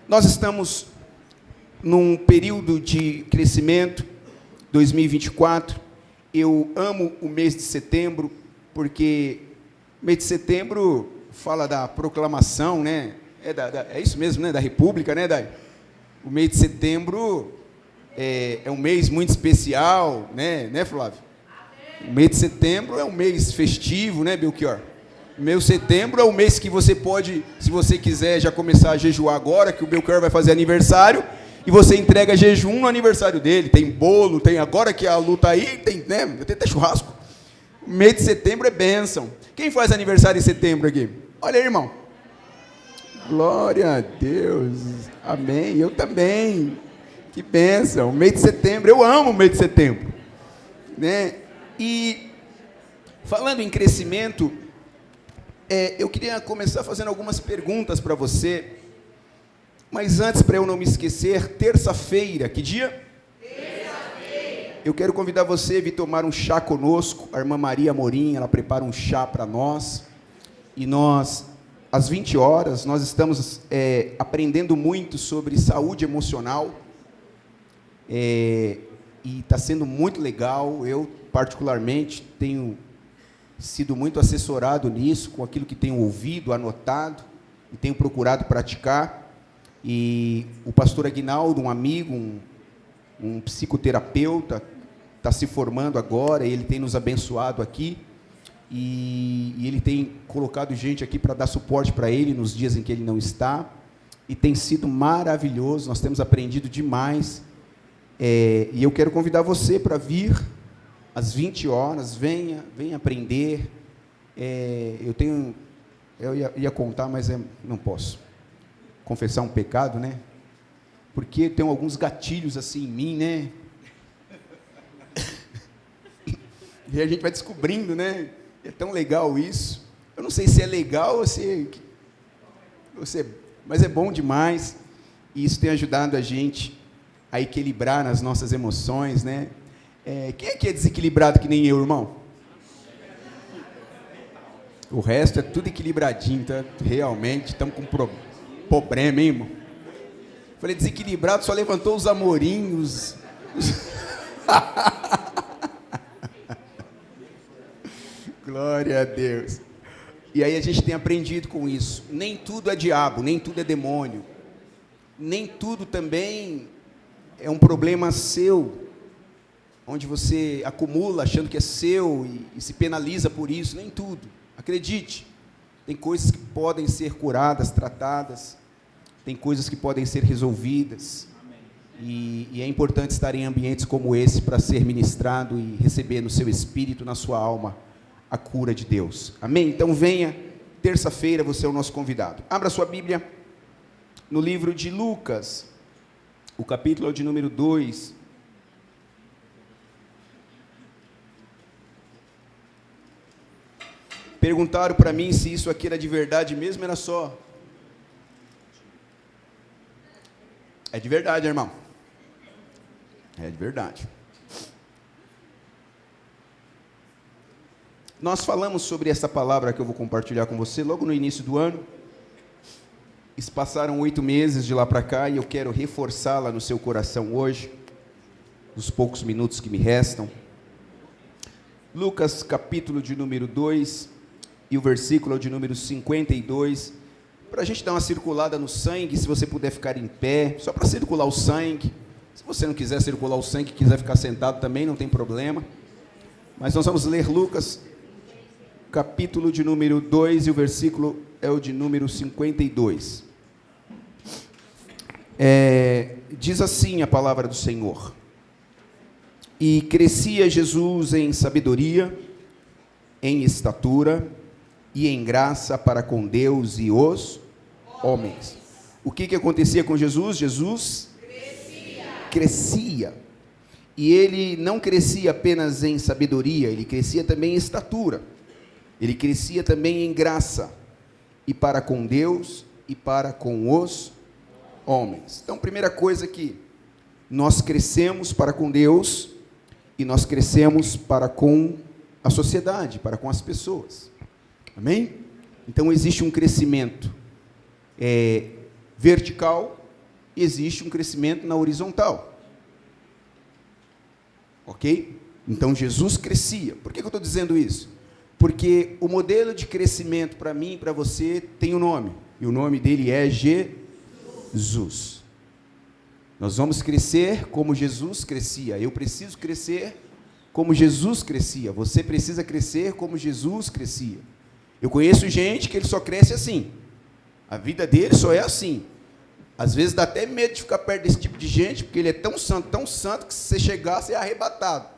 Nós estamos num período de crescimento, 2024. Eu amo o mês de setembro, porque o mês de setembro fala da proclamação, né? É isso mesmo, né? Da República, né, Dai? O mês de setembro é um mês muito especial, né, Flávio? O mês de setembro é um mês festivo, né, Belchior? O mês de setembro é o mês que você pode, se você quiser, já começar a jejuar agora, que o Belchior vai fazer aniversário, e você entrega jejum no aniversário dele. Tem bolo, tem agora que a luta aí, tem até churrasco. O mês de setembro é bênção. Quem faz aniversário em setembro aqui? Olha aí, irmão. Glória a Deus. Amém. Eu também. Que bênção. O mês de setembro, eu amo o mês de setembro. Né? E falando em crescimento, eu queria começar fazendo algumas perguntas para você. Mas antes, para eu não me esquecer, terça-feira, que dia? Terça-feira. Eu quero convidar você a vir tomar um chá conosco. A irmã Maria Amorim, ela prepara um chá para nós. E nós, às 20 horas, nós estamos aprendendo muito sobre saúde emocional. E está sendo muito legal. Eu, particularmente, tenho sido muito assessorado nisso, com aquilo que tenho ouvido, anotado, e tenho procurado praticar. E o pastor Aguinaldo, um amigo, um psicoterapeuta, está se formando agora, ele tem nos abençoado aqui, e ele tem colocado gente aqui para dar suporte para ele nos dias em que ele não está, e tem sido maravilhoso, nós temos aprendido demais, e eu quero convidar você para vir às 20 horas, venha aprender. Eu ia contar, mas não posso. Confessar um pecado, né? Porque tem alguns gatilhos assim em mim, né? E a gente vai descobrindo, né? É tão legal isso. Eu não sei se é legal ou mas é bom demais. E isso tem ajudado a gente a equilibrar nas nossas emoções, né? Quem é que é desequilibrado que nem eu, irmão? O resto é tudo equilibradinho, tá? Realmente, estamos com problema, hein, irmão? Falei, desequilibrado, só levantou os amorinhos. Glória a Deus. E aí a gente tem aprendido com isso. Nem tudo é diabo, nem tudo é demônio. Nem tudo também é um problema seu, onde você acumula achando que é seu e se penaliza por isso. Nem tudo. Acredite. Tem coisas que podem ser curadas, tratadas, tem coisas que podem ser resolvidas, e é importante estar em ambientes como esse para ser ministrado e receber no seu espírito, na sua alma, a cura de Deus. Amém? Então venha, terça-feira você é o nosso convidado. Abra sua Bíblia no livro de Lucas, o capítulo de número 2. Perguntaram para mim se isso aqui era de verdade mesmo, era só. É de verdade, irmão. É de verdade. Nós falamos sobre essa palavra que eu vou compartilhar com você logo no início do ano. Se passaram 8 meses de lá para cá e eu quero reforçá-la no seu coração hoje, nos poucos minutos que me restam. Lucas, capítulo de número 2. E o versículo é o de número 52, para a gente dar uma circulada no sangue, se você puder ficar em pé, só para circular o sangue. Se você não quiser circular o sangue, quiser ficar sentado também, não tem problema. Mas nós vamos ler Lucas, capítulo de número 2, e o versículo é o de número 52. Diz assim a palavra do Senhor: E crescia Jesus em sabedoria, em estatura e em graça para com Deus e os homens. O que acontecia com Jesus? Jesus crescia. E ele não crescia apenas em sabedoria, ele crescia também em estatura. Ele crescia também em graça, e para com Deus e para com os homens. Então, primeira coisa que nós crescemos para com Deus e nós crescemos para com a sociedade, para com as pessoas. Amém? Então existe um crescimento vertical e existe um crescimento na horizontal. Ok? Então Jesus crescia. Por que eu estou dizendo isso? Porque o modelo de crescimento para mim e para você tem um nome, e o nome dele é Jesus. Nós vamos crescer como Jesus crescia. Eu preciso crescer como Jesus crescia. Você precisa crescer como Jesus crescia. Eu conheço gente que ele só cresce assim. A vida dele só é assim. Às vezes dá até medo de ficar perto desse tipo de gente, porque ele é tão santo, que se você chegar, você é arrebatado.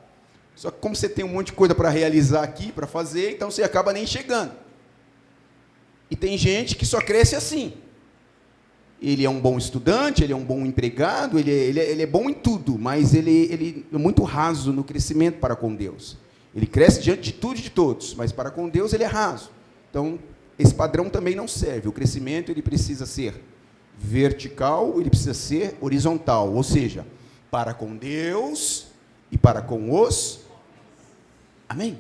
Só que como você tem um monte de coisa para realizar aqui, para fazer, então você acaba nem chegando. E tem gente que só cresce assim. Ele é um bom estudante, ele é um bom empregado, ele é bom em tudo, mas ele é muito raso no crescimento para com Deus. Ele cresce diante de tudo e de todos, mas para com Deus ele é raso. Então, esse padrão também não serve. O crescimento ele precisa ser vertical, ele precisa ser horizontal, ou seja, para com Deus e para com os... Amém?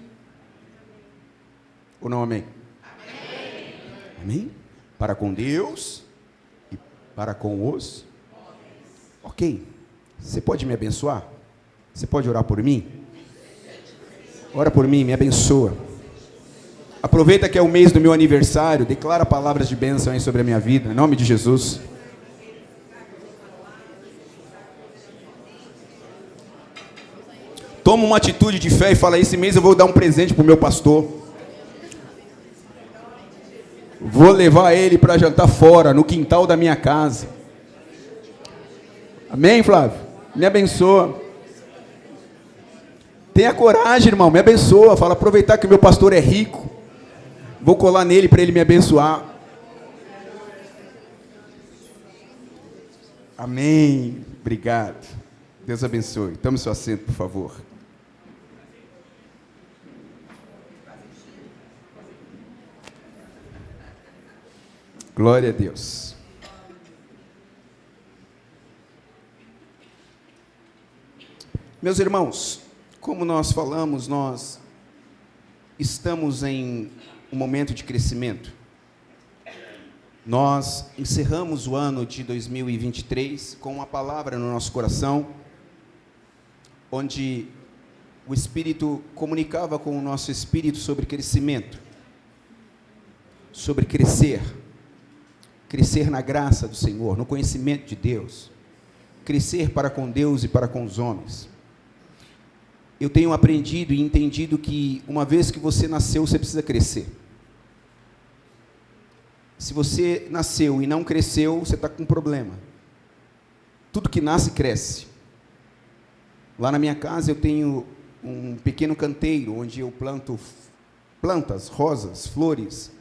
Ou não amém? Amém? Amém? Para com Deus e para com os... Ok. Você pode me abençoar? Você pode orar por mim? Ora por mim, me abençoa. Aproveita que é o mês do meu aniversário, declara palavras de bênção aí sobre a minha vida, em nome de Jesus. Toma uma atitude de fé e fala, esse mês eu vou dar um presente para o meu pastor. Vou levar ele para jantar fora, no quintal da minha casa. Amém, Flávio? Me abençoa. Tenha coragem, irmão, me abençoa. Fala, aproveitar que o meu pastor é rico. Vou colar nele para ele me abençoar. Amém. Obrigado. Deus abençoe. Tome seu assento, por favor. Glória a Deus. Meus irmãos, como nós falamos, nós estamos em um momento de crescimento. Nós encerramos o ano de 2023 com uma palavra no nosso coração, onde o Espírito comunicava com o nosso espírito sobre crescimento, sobre crescer na graça do Senhor, no conhecimento de Deus, crescer para com Deus e para com os homens. Eu tenho aprendido e entendido que uma vez que você nasceu, você precisa crescer. Se você nasceu e não cresceu, você está com um problema. Tudo que nasce, cresce. Lá na minha casa eu tenho um pequeno canteiro, onde eu planto plantas, rosas, flores,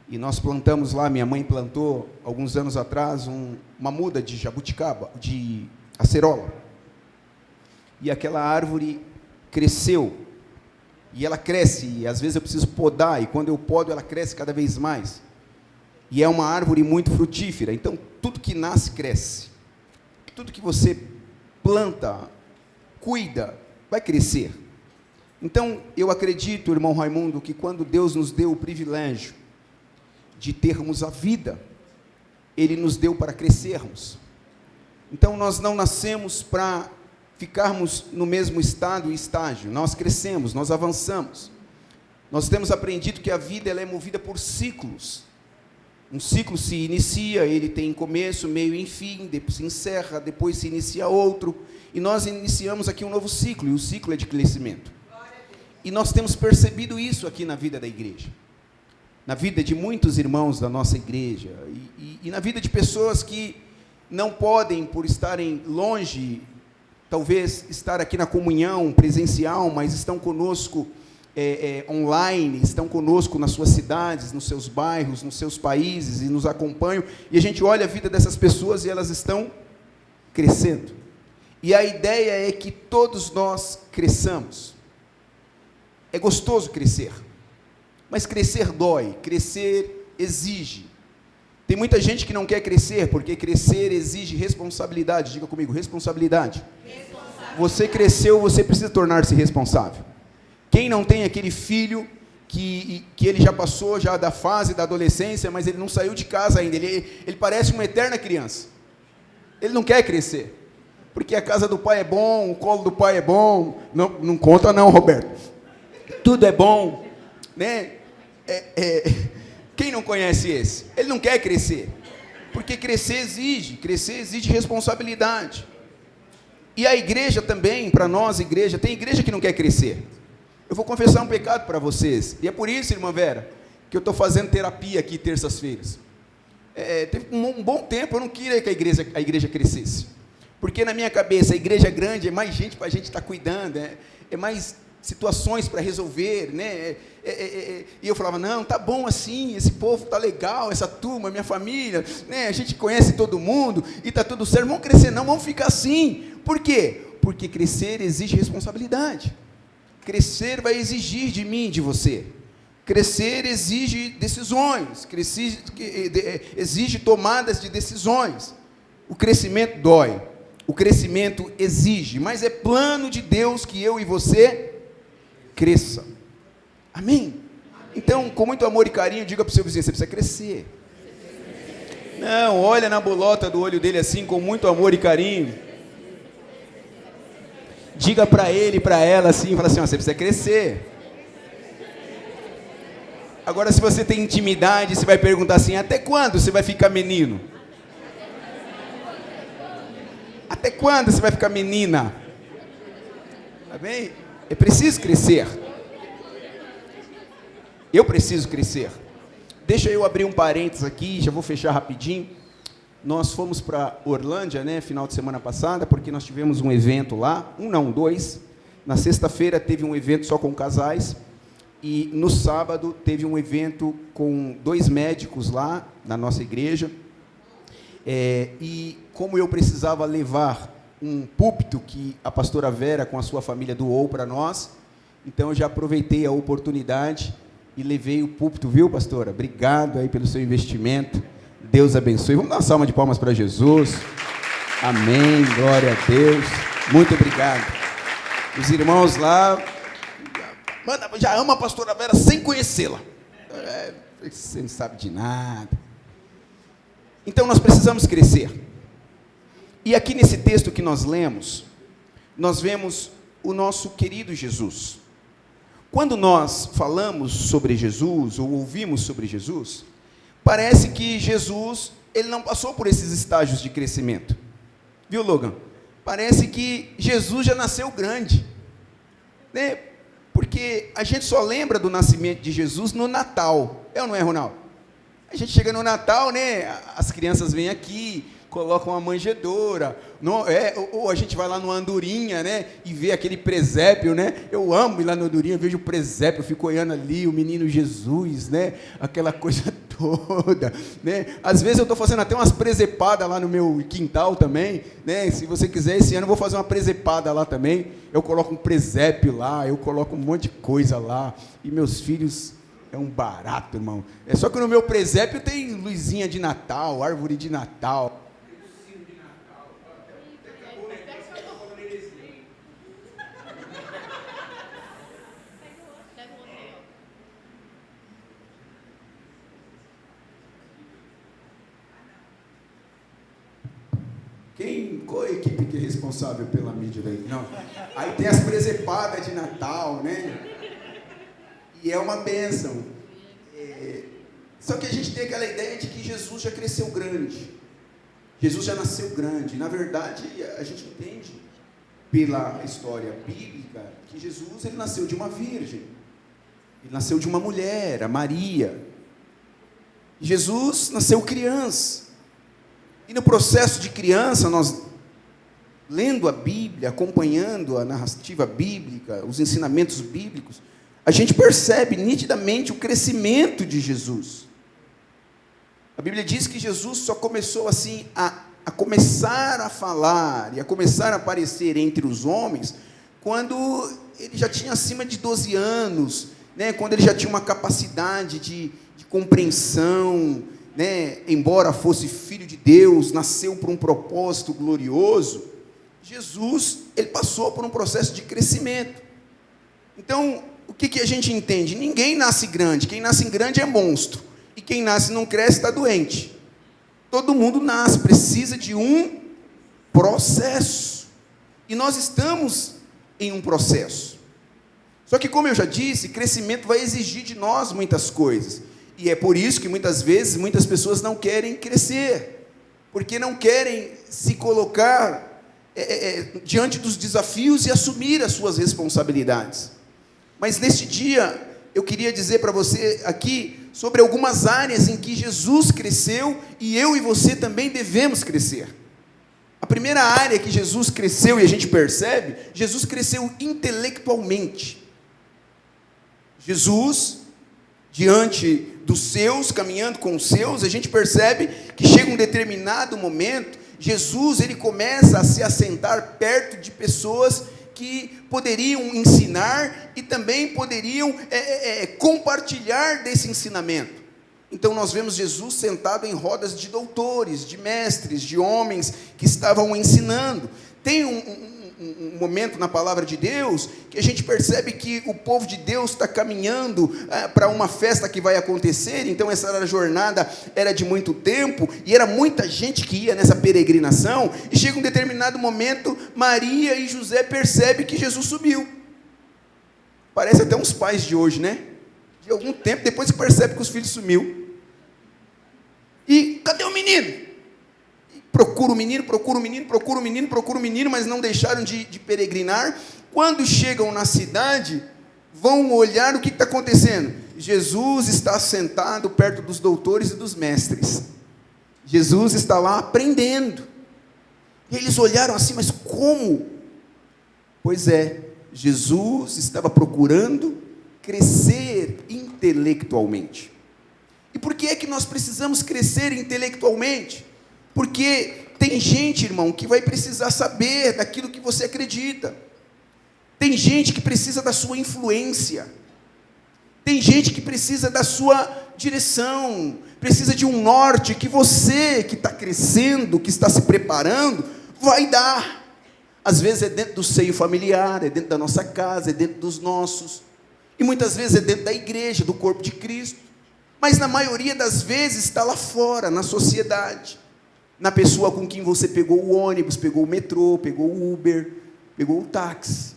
e nós plantamos lá, minha mãe plantou, alguns anos atrás, uma muda de jabuticaba, de acerola. E aquela árvore cresceu, e ela cresce, e às vezes eu preciso podar, e quando eu podo, ela cresce cada vez mais. E é uma árvore muito frutífera, então tudo que nasce, cresce. Tudo que você planta, cuida, vai crescer. Então, eu acredito, irmão Raimundo, que quando Deus nos deu o privilégio de termos a vida, Ele nos deu para crescermos. Então, nós não nascemos para ficarmos no mesmo estado e estágio, nós crescemos, nós avançamos. Nós temos aprendido que a vida ela é movida por ciclos. Um ciclo se inicia, ele tem começo, meio e fim, depois se encerra, depois se inicia outro, e nós iniciamos aqui um novo ciclo, e o ciclo é de crescimento. E nós temos percebido isso aqui na vida da igreja, na vida de muitos irmãos da nossa igreja, e na vida de pessoas que não podem, por estarem longe, talvez estar aqui na comunhão presencial, mas estão conosco online, estão conosco nas suas cidades, nos seus bairros, nos seus países, e nos acompanham, e a gente olha a vida dessas pessoas e elas estão crescendo. E a ideia é que todos nós cresçamos. É gostoso crescer, mas crescer dói, crescer exige. Tem muita gente que não quer crescer, porque crescer exige responsabilidade. Diga comigo, responsabilidade. Você cresceu, você precisa tornar-se responsável. Quem não tem aquele filho que ele já passou já da fase da adolescência, mas ele não saiu de casa ainda, ele parece uma eterna criança. Ele não quer crescer. Porque a casa do pai é bom, o colo do pai é bom. Não, não conta não, Roberto. Tudo é bom, né? Quem não conhece esse? Ele não quer crescer. Porque crescer exige responsabilidade. E a igreja também, para nós, igreja, tem igreja que não quer crescer. Eu vou confessar um pecado para vocês. E é por isso, irmã Vera, que eu estou fazendo terapia aqui terças-feiras. Teve um bom tempo, eu não queria que a igreja crescesse. Porque na minha cabeça, a igreja grande é mais gente para a gente estar cuidando, é mais situações para resolver, né? E eu falava, não, tá bom assim, esse povo tá legal, essa turma, minha família, né? A gente conhece todo mundo e tá tudo certo, vamos crescer não, vamos ficar assim. Por quê? Porque crescer exige responsabilidade. Crescer vai exigir de mim, de você. Crescer exige decisões, exige tomadas de decisões. O crescimento dói, o crescimento exige, mas é plano de Deus que eu e você cresça. Amém? Então, com muito amor e carinho, diga para o seu vizinho, você precisa crescer. Não, olha na bolota do olho dele assim, com muito amor e carinho. Diga para ele, para ela assim, fala assim, ó, você precisa crescer. Agora, se você tem intimidade, você vai perguntar assim, até quando você vai ficar menino? Até quando você vai ficar menina? Tá bem? É preciso crescer. Eu preciso crescer. Deixa eu abrir um parênteses aqui, já vou fechar rapidinho. Nós fomos para Orlândia, né, final de semana passada, porque nós tivemos um evento lá, dois. Na sexta-feira teve um evento só com casais, e no sábado teve um evento com 2 médicos lá, na nossa igreja. E como eu precisava levar um púlpito que a pastora Vera, com a sua família, doou para nós, então eu já aproveitei a oportunidade e levei o púlpito, viu, pastora? Obrigado aí pelo seu investimento. Deus abençoe. Vamos dar uma salva de palmas para Jesus. Amém. Glória a Deus. Muito obrigado. Os irmãos lá, já ama a pastora Vera sem conhecê-la. Você não sabe de nada. Então nós precisamos crescer. E aqui nesse texto que nós lemos, nós vemos o nosso querido Jesus. Quando nós falamos sobre Jesus, ou ouvimos sobre Jesus, parece que Jesus, ele não passou por esses estágios de crescimento. Viu, Logan? Parece que Jesus já nasceu grande, né? Porque a gente só lembra do nascimento de Jesus no Natal. É ou não é, Ronaldo? A gente chega no Natal, né? As crianças vêm aqui, colocam uma manjedoura, ou a gente vai lá no Andorinha, né, e vê aquele presépio, né, eu amo ir lá no Andorinha, vejo o presépio, fico olhando ali, o menino Jesus, né, aquela coisa toda, né, às vezes eu estou fazendo até umas presepadas lá no meu quintal também, né, se você quiser, esse ano eu vou fazer uma presepada lá também, eu coloco um presépio lá, eu coloco um monte de coisa lá, e meus filhos... É um barato, irmão. É só que no meu presépio tem luzinha de Natal, árvore de Natal. Qual é a equipe que é responsável pela mídia daí? Não. Aí tem as presepadas de Natal, né? E é uma bênção. Só que a gente tem aquela ideia de que Jesus já cresceu grande. Jesus já nasceu grande. Na verdade, a gente entende pela história bíblica que Jesus, ele nasceu de uma virgem. Ele nasceu de uma mulher, a Maria. Jesus nasceu criança. E no processo de criança, nós, lendo a Bíblia, acompanhando a narrativa bíblica, os ensinamentos bíblicos, a gente percebe nitidamente o crescimento de Jesus. A Bíblia diz que Jesus só começou assim a começar a falar e a começar a aparecer entre os homens quando ele já tinha acima de 12 anos, né? Quando ele já tinha uma capacidade de compreensão, né? Embora fosse filho de Deus, nasceu por um propósito glorioso, Jesus, ele passou por um processo de crescimento. Então, o que a gente entende? Ninguém nasce grande. Quem nasce grande é monstro. E quem nasce e não cresce está doente. Todo mundo nasce, precisa de um processo. E nós estamos em um processo. Só que, como eu já disse, crescimento vai exigir de nós muitas coisas. E é por isso que muitas vezes, muitas pessoas não querem crescer, porque não querem se colocar diante dos desafios e assumir as suas responsabilidades. Mas neste dia, eu queria dizer para você aqui sobre algumas áreas em que Jesus cresceu e eu e você também devemos crescer. A primeira área que Jesus cresceu, e a gente percebe, Jesus cresceu intelectualmente. Jesus, diante dos seus, caminhando com os seus, a gente percebe que chega um determinado momento, Jesus ele começa a se assentar perto de pessoas que poderiam ensinar e também poderiam compartilhar desse ensinamento. Então nós vemos Jesus sentado em rodas de doutores, de mestres, de homens que estavam ensinando. Tem um momento na palavra de Deus que a gente percebe que o povo de Deus está caminhando para uma festa que vai acontecer. Então essa jornada era de muito tempo e era muita gente que ia nessa peregrinação, e chega um determinado momento, Maria e José percebem que Jesus subiu. Parece até uns pais de hoje, né? De algum tempo depois que percebe que os filhos sumiu. E cadê o menino? Procura o menino, mas não deixaram de peregrinar. Quando chegam na cidade, vão olhar o que está acontecendo. Jesus está sentado perto dos doutores e dos mestres. Jesus está lá aprendendo. E eles olharam assim, mas como? Pois é, Jesus estava procurando crescer intelectualmente. E por que é que nós precisamos crescer intelectualmente? Porque tem gente, irmão, que vai precisar saber daquilo que você acredita. Tem gente que precisa da sua influência. Tem gente que precisa da sua direção. Precisa de um norte que você, que está crescendo, que está se preparando, vai dar. Às vezes é dentro do seio familiar, é dentro da nossa casa, é dentro dos nossos. E muitas vezes é dentro da igreja, do corpo de Cristo. Mas na maioria das vezes está lá fora, na sociedade. Na pessoa com quem você pegou o ônibus, pegou o metrô, pegou o Uber, pegou o táxi.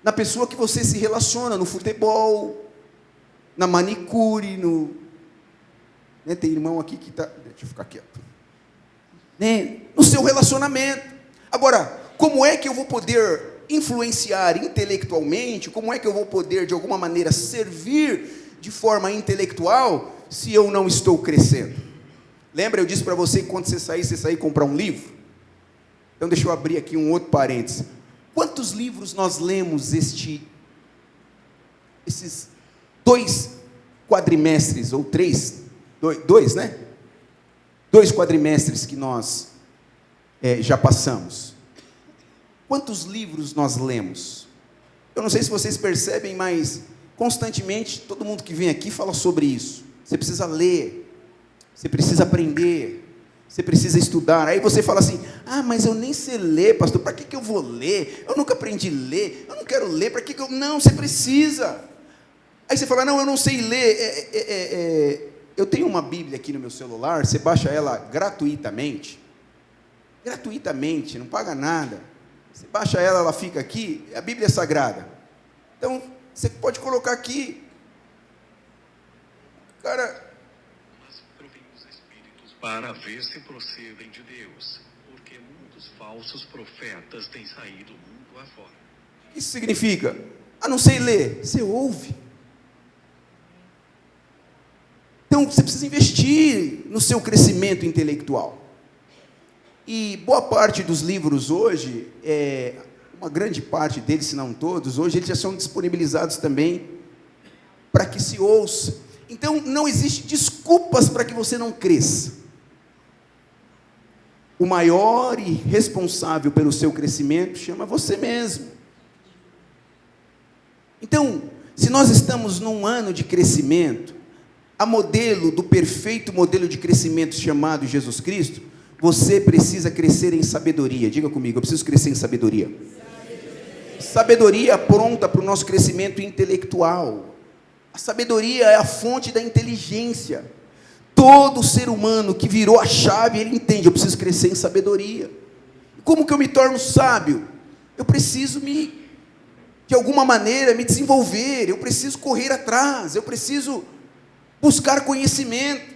Na pessoa que você se relaciona no futebol, na manicure, né, tem irmão aqui que está... Deixa eu ficar quieto. Né, no seu relacionamento. Agora, como é que eu vou poder influenciar intelectualmente? Como é que eu vou poder, de alguma maneira, servir de forma intelectual, se eu não estou crescendo? Lembra, eu disse para você que quando você sair comprar um livro? Então deixa eu abrir aqui um outro parênteses. Quantos livros nós lemos esses 2 quadrimestres, ou 3, 2, né? 2 quadrimestres que nós já passamos. Quantos livros nós lemos? Eu não sei se vocês percebem, mas constantemente todo mundo que vem aqui fala sobre isso. Você precisa ler. Você precisa aprender, você precisa estudar. Aí você fala assim, mas eu nem sei ler, pastor, para que eu vou ler? Eu nunca aprendi a ler, eu não quero ler, para que eu... Não, você precisa. Aí você fala, não, eu não sei ler. Eu tenho uma Bíblia aqui no meu celular, você baixa ela gratuitamente, não paga nada. Você baixa ela, ela fica aqui, a Bíblia é sagrada. Então, você pode colocar aqui, cara... para ver se procedem de Deus, porque muitos falsos profetas têm saído mundo afora. O que isso significa? Não sei ler, você ouve. Então, você precisa investir no seu crescimento intelectual. E boa parte dos livros hoje, uma grande parte deles, se não todos, hoje eles já são disponibilizados também para que se ouça. Então, não existe desculpas para que você não cresça. O maior e responsável pelo seu crescimento chama você mesmo. Então, se nós estamos num ano de crescimento, a modelo do perfeito modelo de crescimento chamado Jesus Cristo, você precisa crescer em sabedoria. Diga comigo, eu preciso crescer em sabedoria. Sabedoria pronta para o nosso crescimento intelectual. A sabedoria é a fonte da inteligência. Todo ser humano que virou a chave, ele entende, eu preciso crescer em sabedoria. Como que eu me torno sábio? Eu preciso de alguma maneira, me desenvolver, eu preciso correr atrás, eu preciso buscar conhecimento.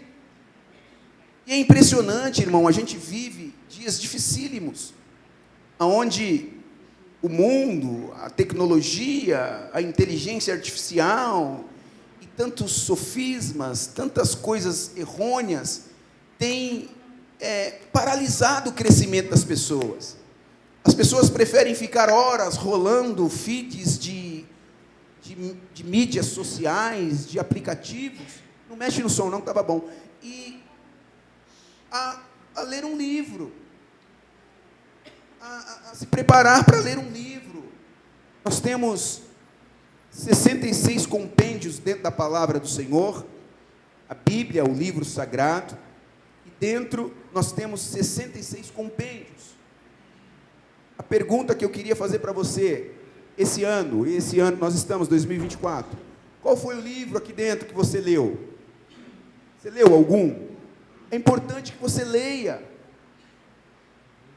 E é impressionante, irmão, a gente vive dias dificílimos, onde o mundo, a tecnologia, a inteligência artificial, e tantos sofismas, tantas coisas errôneas, têm paralisado o crescimento das pessoas. As pessoas preferem ficar horas rolando feeds de mídias sociais, de aplicativos. Não mexe no som não, estava bom. E a ler um livro. A se preparar para ler um livro. Nós temos 66 compêndios dentro da palavra do Senhor. A Bíblia, o livro sagrado. E dentro nós temos 66 compêndios. A pergunta que eu queria fazer para você, esse ano nós estamos, 2024, qual foi o livro aqui dentro que você leu? Você leu algum? É importante que você leia.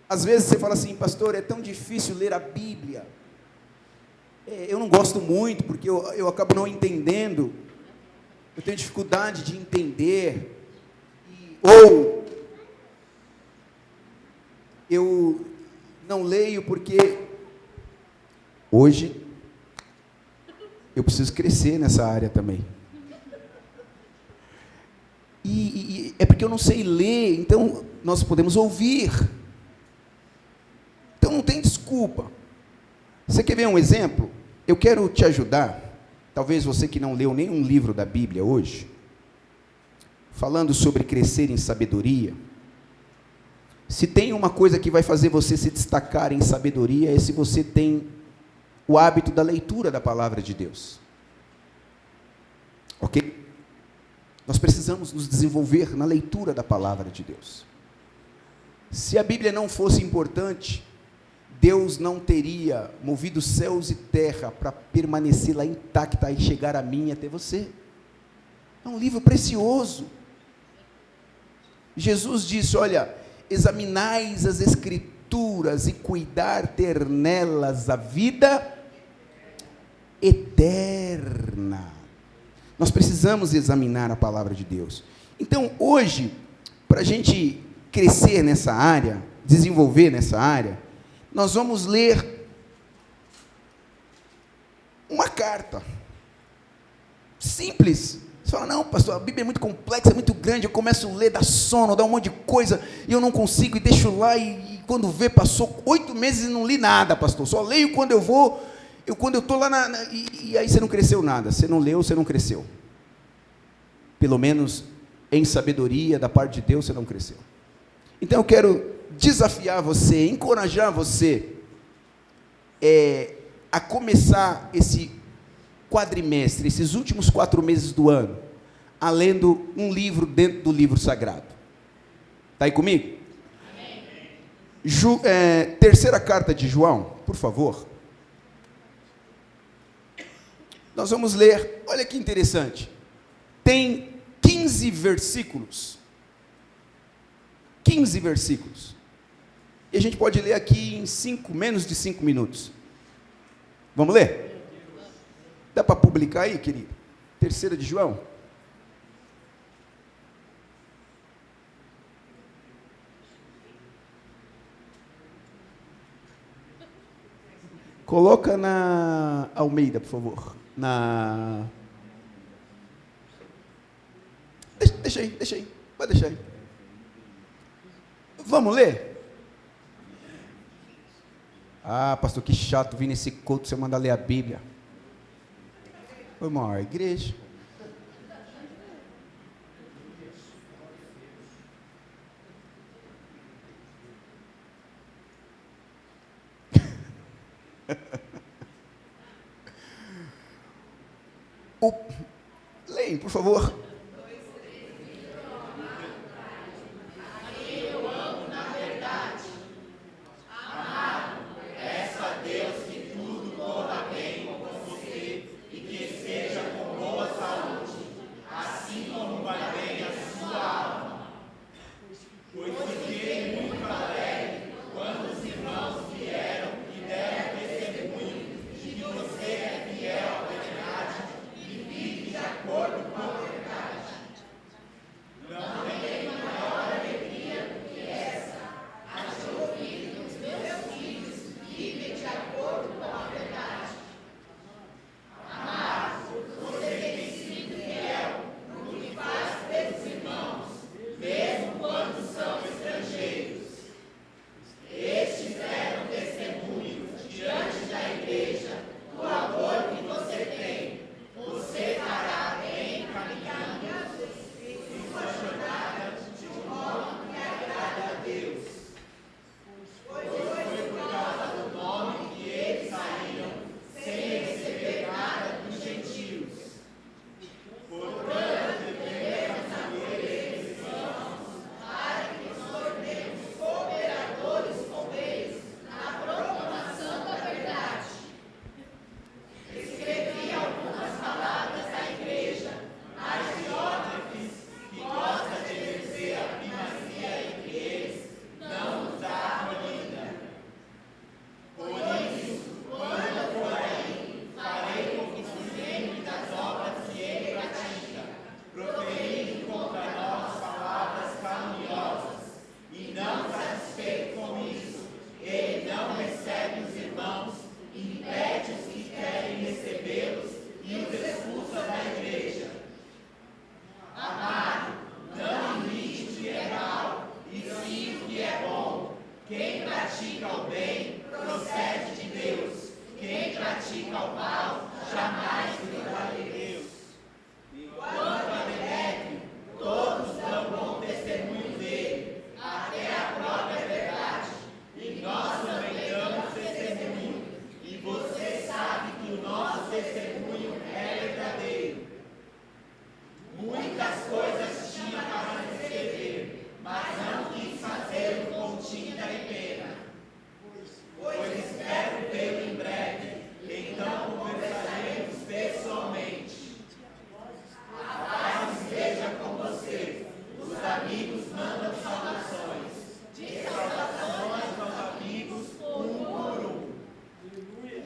Às vezes você fala assim, pastor, é tão difícil ler a Bíblia. Eu não gosto muito, porque eu acabo não entendendo. Eu tenho dificuldade de entender. Ou eu não leio porque hoje eu preciso crescer nessa área também. E é porque eu não sei ler, então nós podemos ouvir. Então não tem desculpa. Você quer ver um exemplo? Eu quero te ajudar, talvez você que não leu nenhum livro da Bíblia hoje, falando sobre crescer em sabedoria. Se tem uma coisa que vai fazer você se destacar em sabedoria, é se você tem o hábito da leitura da palavra de Deus. Ok? Nós precisamos nos desenvolver na leitura da palavra de Deus. Se a Bíblia não fosse importante, Deus não teria movido céus e terra para permanecer lá intacta e chegar a mim e até você. É um livro precioso. Jesus disse, olha, examinais as Escrituras e cuidar ter nelas a vida eterna. Nós precisamos examinar a palavra de Deus. Então, hoje, para a gente crescer nessa área, desenvolver nessa área, nós vamos ler uma carta. Simples. Você fala, não, pastor, a Bíblia é muito complexa, é muito grande, eu começo a ler, dá sono, dá um monte de coisa, e eu não consigo, e deixo lá, e quando vê, passou 8 meses e não li nada, pastor, só leio quando eu vou, quando eu estou lá, e aí você não cresceu nada, você não leu, você não cresceu. Pelo menos, em sabedoria, da parte de Deus, você não cresceu. Então, eu quero desafiar você, encorajar você, a começar esse quadrimestre, esses últimos 4 meses do ano, a lendo um livro dentro do livro sagrado. Está aí comigo? Terceira carta de João, por favor. Nós vamos ler, olha que interessante, tem 15 versículos. 15 versículos. E a gente pode ler aqui em menos de 5 minutos. Vamos ler? Dá para publicar aí, querido? Terceira de João. Coloca na Almeida, por favor. Deixa aí. Pode deixar aí. Vamos ler? Ah, pastor, que chato vir nesse culto, você manda ler a Bíblia. Foi uma igreja. Leem, por favor.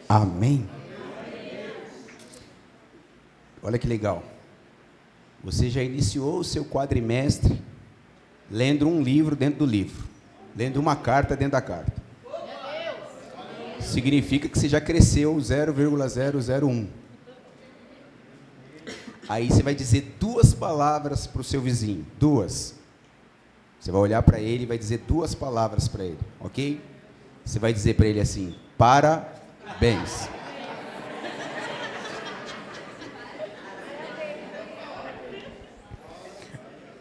Amém? Olha que legal. Você já iniciou o seu quadrimestre lendo um livro dentro do livro, lendo uma carta dentro da carta. Significa que você já cresceu 0,001. Aí você vai dizer 2 palavras para o seu vizinho. 2. Você vai olhar para ele e vai dizer 2 palavras para ele, ok? Você vai dizer para ele assim: parabéns.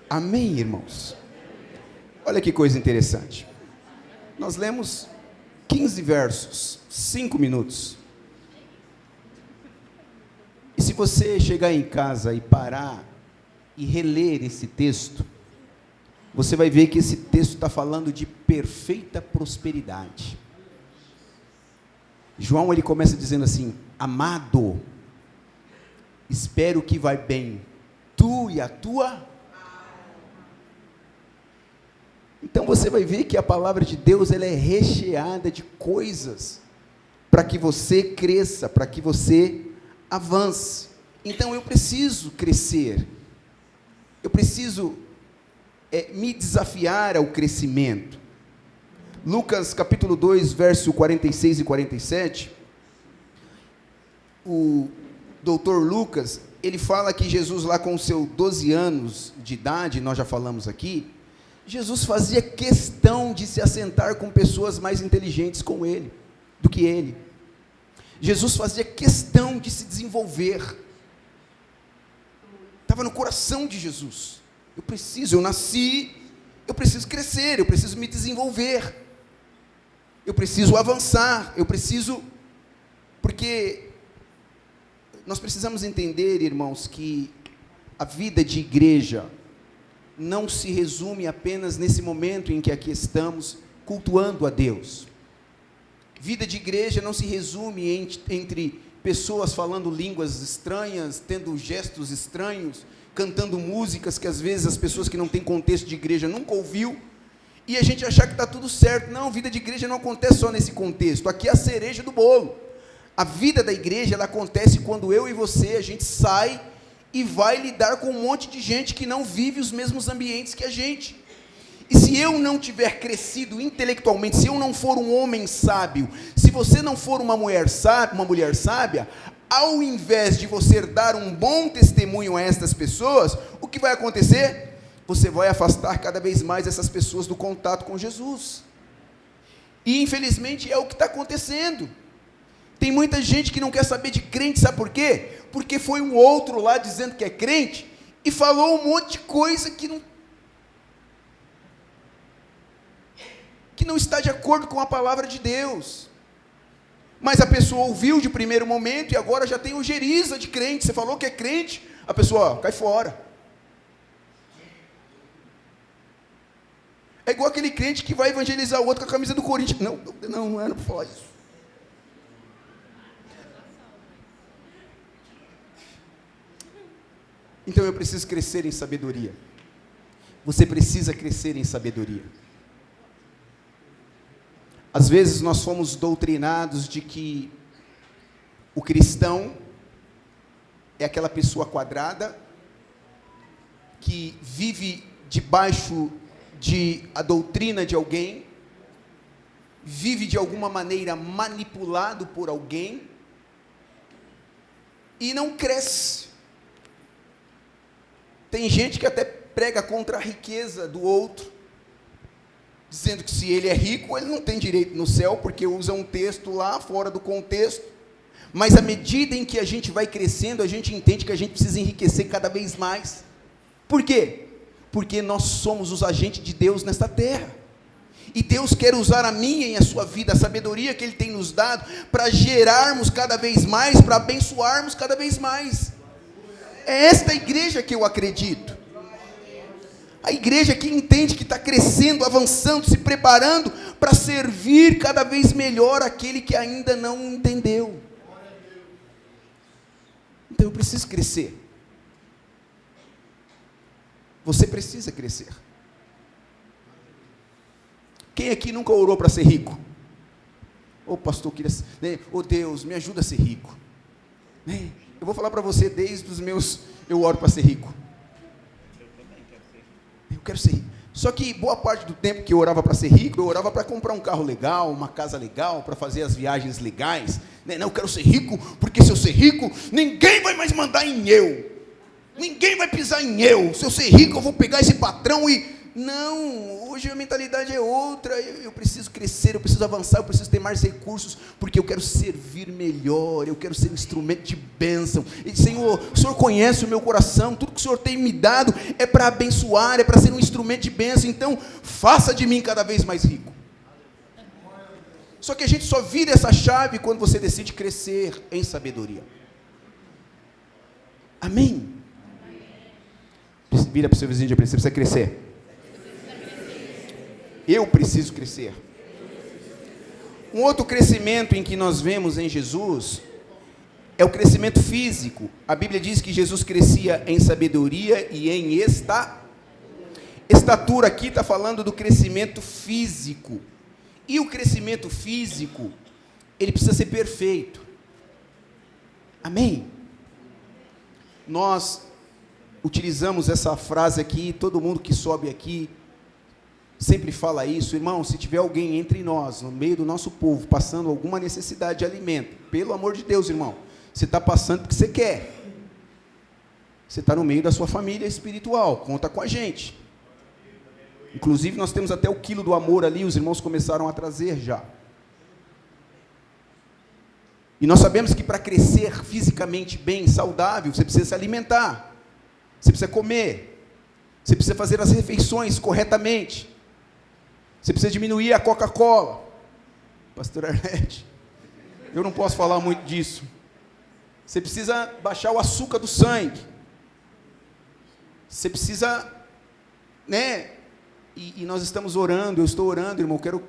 Amém, irmãos? Olha que coisa interessante. Nós lemos 15 versos, 5 minutos. E se você chegar em casa e parar e reler esse texto, você vai ver que esse texto está falando de perfeita prosperidade. João, ele começa dizendo assim: amado, espero que vai bem, tu e a tua. Então você vai ver que a palavra de Deus, ela é recheada de coisas, para que você cresça, para que você avance. Então eu preciso crescer, eu preciso me desafiar ao crescimento. Lucas capítulo 2, verso 46 e 47, o doutor Lucas, ele fala que Jesus lá com seus 12 anos de idade, nós já falamos aqui, Jesus fazia questão de se assentar com pessoas mais inteligentes do que ele. Jesus fazia questão de se desenvolver. Estava no coração de Jesus. Eu nasci, eu preciso crescer, eu preciso me desenvolver, eu preciso avançar, porque nós precisamos entender, irmãos, que a vida de igreja não se resume apenas nesse momento em que aqui estamos cultuando a Deus. Vida de igreja não se resume entre pessoas falando línguas estranhas, tendo gestos estranhos, cantando músicas que às vezes as pessoas que não têm contexto de igreja nunca ouviu, e a gente achar que está tudo certo. Não, vida de igreja não acontece só nesse contexto, aqui é a cereja do bolo. A vida da igreja, ela acontece quando eu e você, a gente sai e vai lidar com um monte de gente que não vive os mesmos ambientes que a gente. E se eu não tiver crescido intelectualmente, se eu não for um homem sábio, se você não for uma mulher sábia, ao invés de você dar um bom testemunho a estas pessoas, o que vai acontecer? Você vai afastar cada vez mais essas pessoas do contato com Jesus. E infelizmente é o que está acontecendo. Tem muita gente que não quer saber de crente, sabe por quê? Porque foi um outro lá dizendo que é crente, e falou um monte de coisa que não está de acordo com a palavra de Deus. Mas a pessoa ouviu de primeiro momento, e agora já tem ojeriza de crente. Você falou que é crente, a pessoa, cai fora. É igual aquele crente que vai evangelizar o outro com a camisa do Corinthians. Não era para falar isso. Então eu preciso crescer em sabedoria. Você precisa crescer em sabedoria. Às vezes nós fomos doutrinados de que o cristão é aquela pessoa quadrada, que vive debaixo a doutrina de alguém, vive de alguma maneira manipulado por alguém, e não cresce. Tem gente que até prega contra a riqueza do outro, dizendo que se ele é rico, ele não tem direito no céu, porque usa um texto lá fora do contexto. Mas à medida em que a gente vai crescendo, a gente entende que a gente precisa enriquecer cada vez mais. Por quê? Porque nós somos os agentes de Deus nesta terra. E Deus quer usar a minha e a sua vida, a sabedoria que Ele tem nos dado, para gerarmos cada vez mais, para abençoarmos cada vez mais. É esta igreja que eu acredito. A igreja que entende que está crescendo, avançando, se preparando para servir cada vez melhor aquele que ainda não entendeu. Então eu preciso crescer. Você precisa crescer. Quem aqui nunca orou para ser rico? Ô pastor, queria, né? Ô Deus, me ajuda a ser rico. Né? Eu vou falar para você desde os meus, eu oro para ser rico. Eu quero ser rico. Só que boa parte do tempo que eu orava para ser rico, eu orava para comprar um carro legal, uma casa legal, para fazer as viagens legais. Né? Não, eu quero ser rico, porque se eu ser rico, ninguém vai mais mandar em eu. Ninguém vai pisar em eu. Se eu ser rico, eu vou pegar esse patrão e... Não, hoje a mentalidade é outra. Eu preciso crescer, eu preciso avançar, eu preciso ter mais recursos, porque eu quero servir melhor, eu quero ser um instrumento de bênção. E Senhor, o Senhor conhece o meu coração, tudo que o Senhor tem me dado é para abençoar, é para ser um instrumento de bênção. Então faça de mim cada vez mais rico. Só que a gente só vira essa chave quando você decide crescer em sabedoria. Amém? Vira para o seu vizinho e diz: você precisa crescer. Eu preciso crescer. Um outro crescimento em que nós vemos em Jesus é o crescimento físico. A Bíblia diz que Jesus crescia em sabedoria e em estatura. Aqui está falando do crescimento físico. E o crescimento físico, ele precisa ser perfeito. Amém? Nós utilizamos essa frase aqui, todo mundo que sobe aqui sempre fala isso. Irmão, se tiver alguém entre nós, no meio do nosso povo, passando alguma necessidade de alimento, pelo amor de Deus, irmão, você está passando porque você quer. Você está no meio da sua família espiritual, conta com a gente. Inclusive, nós temos até o quilo do amor ali, os irmãos começaram a trazer já. E nós sabemos que para crescer fisicamente bem, saudável, você precisa se alimentar, você precisa comer, você precisa fazer as refeições corretamente. Você precisa diminuir a Coca-Cola. Pastor Arlete, eu não posso falar muito disso. Você precisa baixar o açúcar do sangue. Você precisa, né? E nós estamos orando, eu estou orando, irmão, quero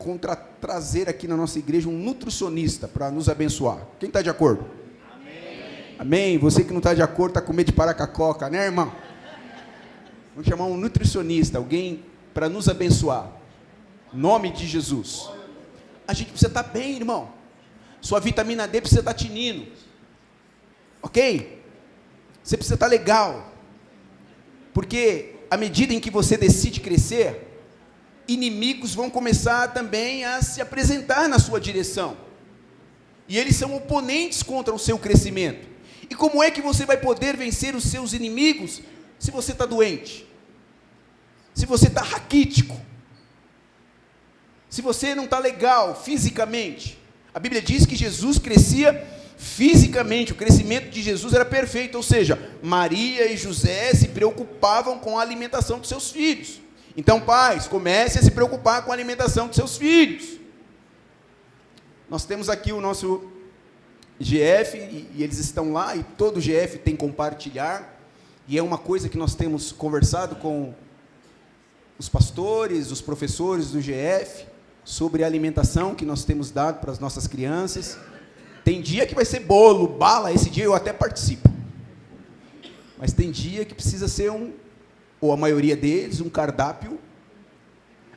trazer aqui na nossa igreja um nutricionista para nos abençoar. Quem está de acordo? Amém. Amém. Você que não está de acordo, está com medo de parar com a Coca, né, irmão? Vamos chamar um nutricionista, alguém para nos abençoar. Nome de Jesus. A gente precisa estar bem, irmão. Sua vitamina D precisa estar tinindo. Ok? Você precisa estar legal. Porque à medida em que você decide crescer, inimigos vão começar também a se apresentar na sua direção. E eles são oponentes contra o seu crescimento. E como é que você vai poder vencer os seus inimigos se você está doente? Se você está raquítico? Se você não está legal fisicamente? A Bíblia diz que Jesus crescia fisicamente, o crescimento de Jesus era perfeito, ou seja, Maria e José se preocupavam com a alimentação dos seus filhos. Então, pais, comecem a se preocupar com a alimentação dos seus filhos. Nós temos aqui o nosso GF, e eles estão lá, e todo GF tem compartilhar, e é uma coisa que nós temos conversado com os pastores, os professores do GF, sobre a alimentação que nós temos dado para as nossas crianças. Tem dia que vai ser bolo, bala, esse dia eu até participo. Mas tem dia que precisa ser ou a maioria deles, um cardápio.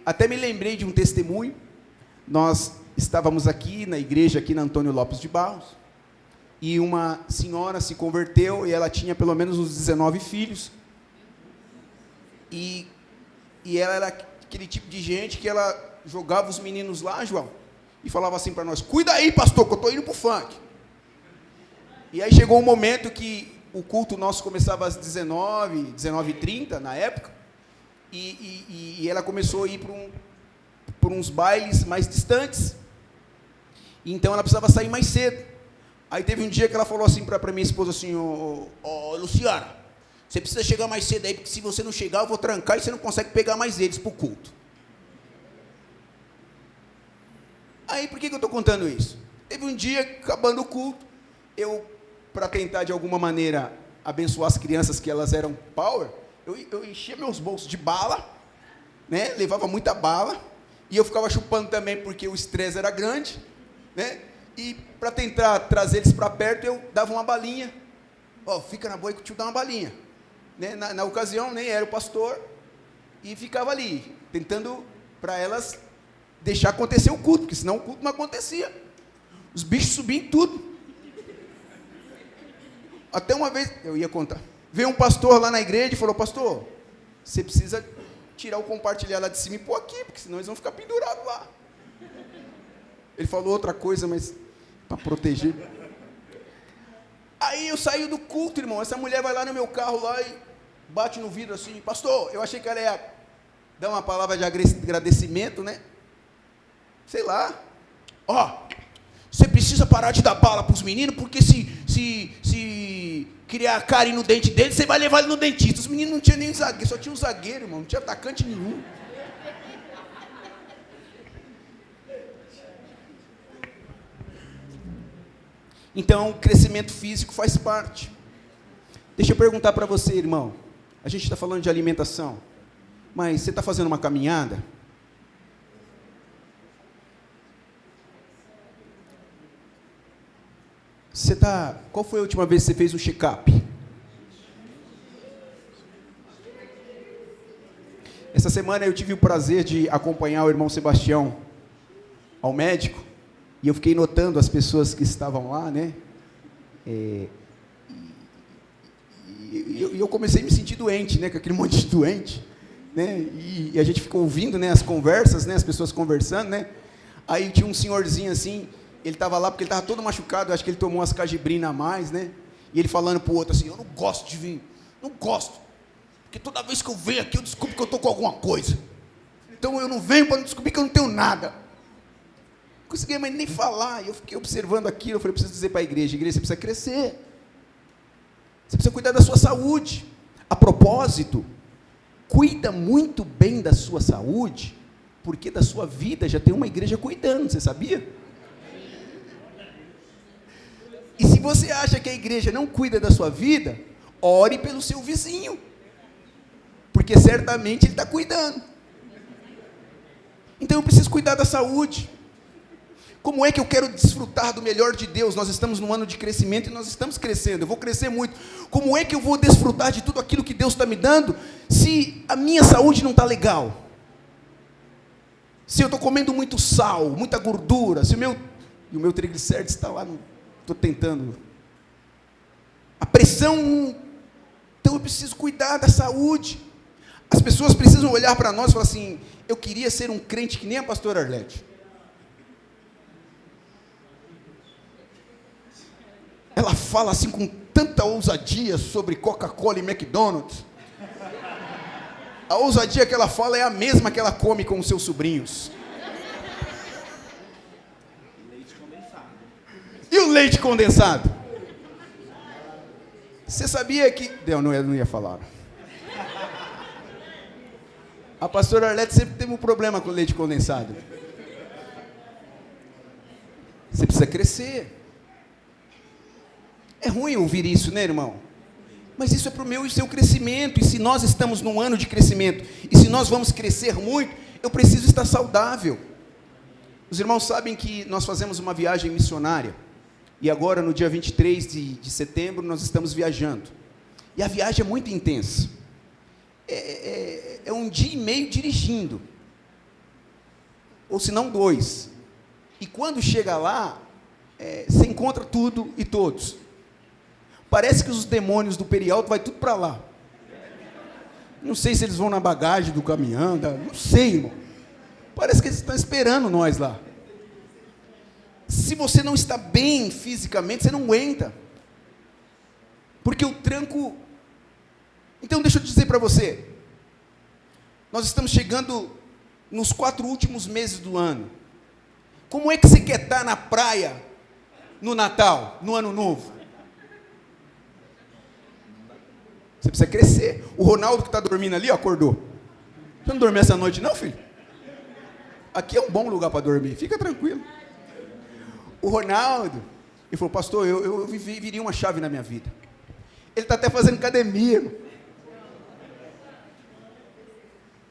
Até me lembrei de um testemunho. Nós estávamos aqui na igreja, aqui na Antônio Lopes de Barros, e uma senhora se converteu, e ela tinha pelo menos uns 19 filhos. E ela era aquele tipo de gente que ela jogava os meninos lá, João, e falava assim para nós: cuida aí, pastor, que eu estou indo para o funk. E aí chegou um momento que o culto nosso começava às 19h30, na época, e ela começou a ir por uns bailes mais distantes, então ela precisava sair mais cedo. Aí teve um dia que ela falou assim para minha esposa, assim, Luciana, você precisa chegar mais cedo aí, porque se você não chegar, eu vou trancar e você não consegue pegar mais eles para o culto. Aí, por que eu estou contando isso? Teve um dia, acabando o culto, eu, para tentar de alguma maneira abençoar as crianças, que elas eram power, eu enchia meus bolsos de bala, né? Levava muita bala, e eu ficava chupando também, porque o estresse era grande, né? E para tentar trazer eles para perto, eu dava uma balinha. Fica na boa que o tio dá uma balinha. Né? Na ocasião, nem era o pastor, e ficava ali, tentando para elas deixar acontecer o culto, porque senão o culto não acontecia. Os bichos subiam em tudo. Até uma vez, eu ia contar, veio um pastor lá na igreja e falou, pastor, você precisa tirar o compartilhar lá de cima e pôr aqui, porque senão eles vão ficar pendurados lá. Ele falou outra coisa, mas para proteger. Aí eu saí do culto, irmão, essa mulher vai lá no meu carro lá e bate no vidro assim, pastor, eu achei que ela ia dar uma palavra de agradecimento, né? Sei lá. Você precisa parar de dar bala para os meninos, porque se criar cárie no dente deles, você vai levar ele no dentista. Os meninos não tinham nem zagueiro, só tinha um zagueiro, irmão, não tinha atacante nenhum. Então, o crescimento físico faz parte. Deixa eu perguntar para você, irmão. A gente está falando de alimentação, mas você está fazendo uma caminhada? Qual foi a última vez que você fez um check-up? Essa semana eu tive o prazer de acompanhar o irmão Sebastião ao médico, e eu fiquei notando as pessoas que estavam lá, né? E eu comecei a me sentir doente, né? Com aquele monte de doente, né? E a gente ficou ouvindo, né, as conversas, né? As pessoas conversando, né? Aí tinha um senhorzinho assim, ele estava lá porque ele estava todo machucado, acho que ele tomou umas cajibrina a mais, né? E ele falando para o outro assim, eu não gosto de vir, não gosto, porque toda vez que eu venho aqui eu descubro que eu estou com alguma coisa. Então eu não venho para não descobrir que eu não tenho nada. Não conseguia mais nem falar, e eu fiquei observando aquilo, eu falei, eu preciso dizer para a igreja, você precisa crescer, você precisa cuidar da sua saúde. A propósito, cuida muito bem da sua saúde, porque da sua vida já tem uma igreja cuidando, você sabia? E se você acha que a igreja não cuida da sua vida, ore pelo seu vizinho, porque certamente ele está cuidando. Então eu preciso cuidar da saúde. Como é que eu quero desfrutar do melhor de Deus? Nós estamos num ano de crescimento e nós estamos crescendo, eu vou crescer muito. Como é que eu vou desfrutar de tudo aquilo que Deus está me dando, se a minha saúde não está legal? Se eu estou comendo muito sal, muita gordura, e o meu triglicérides está lá, estou tentando. A pressão, então eu preciso cuidar da saúde. As pessoas precisam olhar para nós e falar assim, eu queria ser um crente que nem a pastora Arlete. Ela fala assim com tanta ousadia sobre Coca-Cola e McDonald's. A ousadia que ela fala é a mesma que ela come com os seus sobrinhos. Leite condensado. E o leite condensado? Você sabia que... não ia falar. A pastora Arlete sempre teve um problema com leite condensado. Você precisa crescer. É ruim ouvir isso, né, irmão? Mas isso é para o meu e seu crescimento. E se nós estamos num ano de crescimento, e se nós vamos crescer muito, eu preciso estar saudável. Os irmãos sabem que nós fazemos uma viagem missionária. E agora, no dia 23 de setembro, nós estamos viajando. E a viagem é muito intensa. É um dia e meio dirigindo. Ou se não 2. E quando chega lá, você encontra tudo e todos. Parece que os demônios do perialto vai tudo para lá. Não sei se eles vão na bagagem do caminhão, não sei, irmão. Parece que eles estão esperando nós lá. Se você não está bem fisicamente, você não aguenta. Porque o tranco... Então deixa eu dizer para você. Nós estamos chegando nos 4 últimos meses do ano? Como é que você quer estar na praia no Natal, no Ano Novo? Você precisa crescer. O Ronaldo que está dormindo ali, ó, acordou. Você não dormiu essa noite não, filho? Aqui é um bom lugar para dormir, fica tranquilo. O Ronaldo, ele falou, pastor, eu viria uma chave na minha vida. Ele está até fazendo academia, irmão.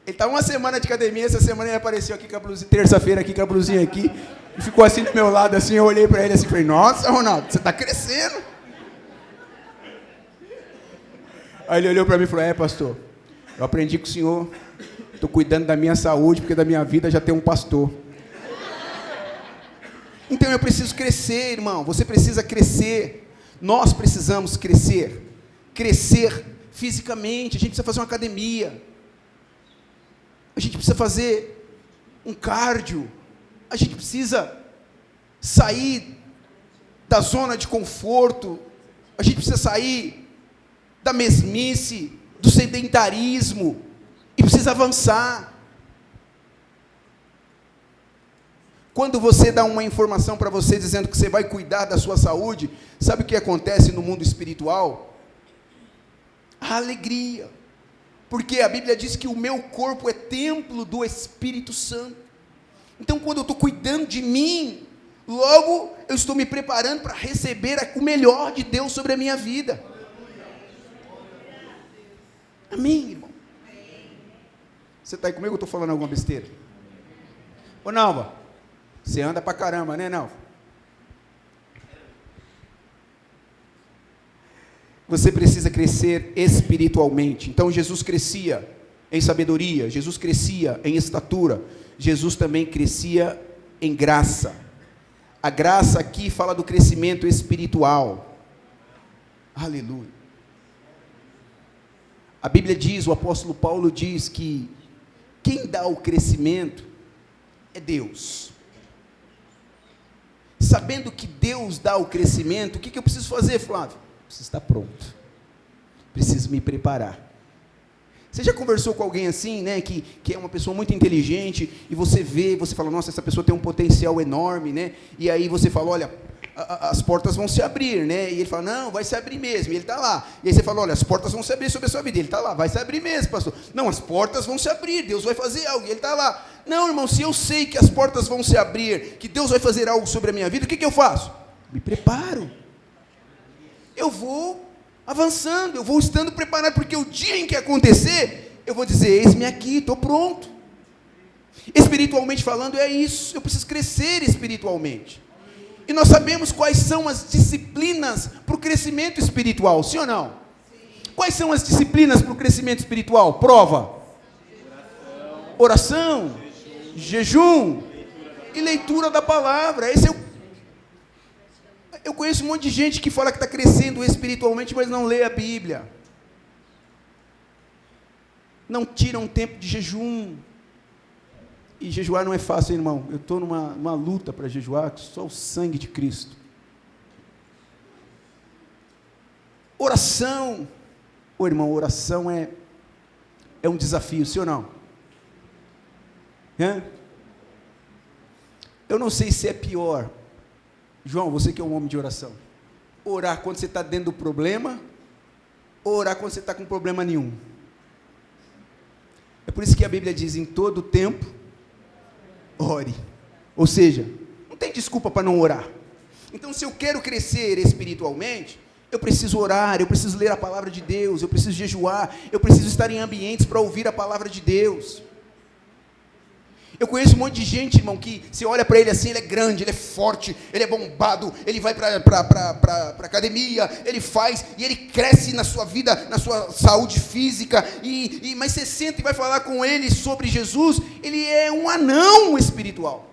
Ele estava uma semana de academia, essa semana ele apareceu aqui com a blusinha, terça-feira aqui com a blusinha aqui, e ficou assim do meu lado, assim, eu olhei para ele assim, falei, nossa, Ronaldo, você está crescendo. Aí ele olhou para mim e falou, pastor, eu aprendi com o senhor, estou cuidando da minha saúde, porque da minha vida já tem um pastor. Então eu preciso crescer, irmão, você precisa crescer, nós precisamos crescer fisicamente, a gente precisa fazer uma academia, a gente precisa fazer um cardio, a gente precisa sair da zona de conforto, a gente precisa sair da mesmice, do sedentarismo, e precisa avançar. Quando você dá uma informação para você dizendo que você vai cuidar da sua saúde, sabe o que acontece no mundo espiritual? A alegria. Porque a Bíblia diz que o meu corpo é templo do Espírito Santo. Então, quando eu estou cuidando de mim, logo eu estou me preparando para receber o melhor de Deus sobre a minha vida. Amém, irmão? Você está aí comigo ou estou falando alguma besteira? Ô, Nalva, você anda pra caramba, né, Nalva? Você precisa crescer espiritualmente. Então, Jesus crescia em sabedoria, Jesus crescia em estatura, Jesus também crescia em graça. A graça aqui fala do crescimento espiritual. Aleluia. A Bíblia diz, o apóstolo Paulo diz que quem dá o crescimento é Deus. Sabendo que Deus dá o crescimento, o que eu preciso fazer, Flávio? Preciso estar pronto. Preciso me preparar. Você já conversou com alguém assim, né, que é uma pessoa muito inteligente, e você fala, nossa, essa pessoa tem um potencial enorme, né, e aí você fala, olha, as portas vão se abrir, né, e ele fala, não, vai se abrir mesmo, e ele está lá, e aí você fala, olha, as portas vão se abrir sobre a sua vida, ele está lá, vai se abrir mesmo, pastor, não, as portas vão se abrir, Deus vai fazer algo, e ele está lá, não, irmão, se eu sei que as portas vão se abrir, que Deus vai fazer algo sobre a minha vida, o que eu faço? Me preparo, eu vou avançando, eu vou estando preparado, porque o dia em que acontecer, eu vou dizer, eis-me aqui, estou pronto. Espiritualmente falando, é isso, eu preciso crescer espiritualmente. E nós sabemos quais são as disciplinas para o crescimento espiritual, sim ou não? Sim. Quais são as disciplinas para o crescimento espiritual? Prova. Oração. Jejum. E leitura da palavra. Esse é o... Eu conheço um monte de gente que fala que está crescendo espiritualmente, mas não lê a Bíblia. Não tira um tempo de jejum. E jejuar não é fácil, hein, irmão. Eu estou numa luta para jejuar, só o sangue de Cristo. Oração. Ô, irmão, oração é um desafio, sim ou não? Eu não sei se é pior, João, você que é um homem de oração, orar quando você está dentro do problema, ou orar quando você está com problema nenhum. É por isso que a Bíblia diz, em todo tempo, ore. Ou seja, não tem desculpa para não orar. Então, se eu quero crescer espiritualmente, eu preciso orar, eu preciso ler a palavra de Deus, eu preciso jejuar, eu preciso estar em ambientes para ouvir a palavra de Deus. Eu conheço um monte de gente, irmão, que você olha para ele assim, ele é grande, ele é forte, ele é bombado, ele vai para academia, ele faz, e ele cresce na sua vida, na sua saúde física, mas você senta e vai falar com ele sobre Jesus, ele é um anão espiritual.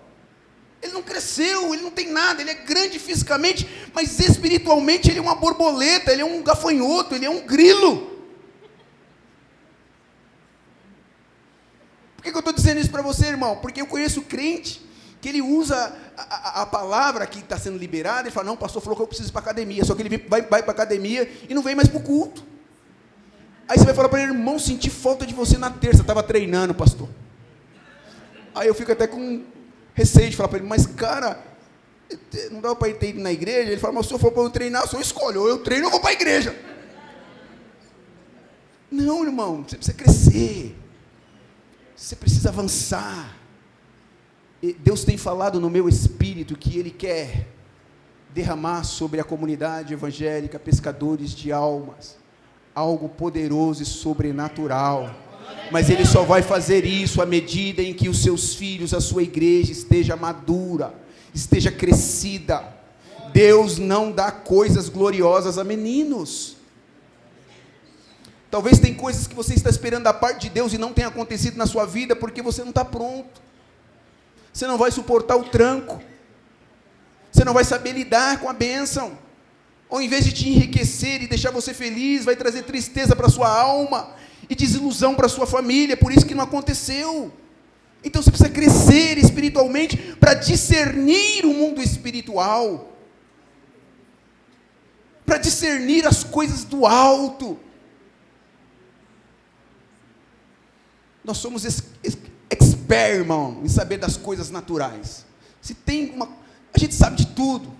Ele não cresceu, ele não tem nada, ele é grande fisicamente, mas espiritualmente ele é uma borboleta, ele é um gafanhoto, ele é um grilo. Por que eu estou dizendo isso para você, irmão? Porque eu conheço crente que ele usa a palavra que está sendo liberada e fala, não, o pastor falou que eu preciso ir para a academia, só que ele vai para a academia e não vem mais para o culto. Aí você vai falar para ele, irmão, senti falta de você na terça, estava treinando, pastor. Aí eu fico até com receio de falar para ele, mas cara, não dá para ir ter ido na igreja? Ele fala, mas se eu for para eu treinar, o senhor escolhe, ou eu treino ou eu vou para a igreja. Não, irmão, você precisa crescer, você precisa avançar. Deus tem falado no meu espírito que Ele quer derramar sobre a comunidade evangélica, pescadores de almas, algo poderoso e sobrenatural, mas Ele só vai fazer isso à medida em que os seus filhos, a sua igreja esteja madura, esteja crescida. Deus não dá coisas gloriosas a meninos. Talvez tem coisas que você está esperando da parte de Deus e não tenha acontecido na sua vida porque você não está pronto. Você não vai suportar o tranco. Você não vai saber lidar com a bênção. Ao invés de te enriquecer e deixar você feliz, vai trazer tristeza para a sua alma e desilusão para a sua família. Por isso que não aconteceu. Então você precisa crescer espiritualmente para discernir o mundo espiritual. Para discernir as coisas do alto. Nós somos expert, irmão, em saber das coisas naturais. Se tem uma... A gente sabe de tudo.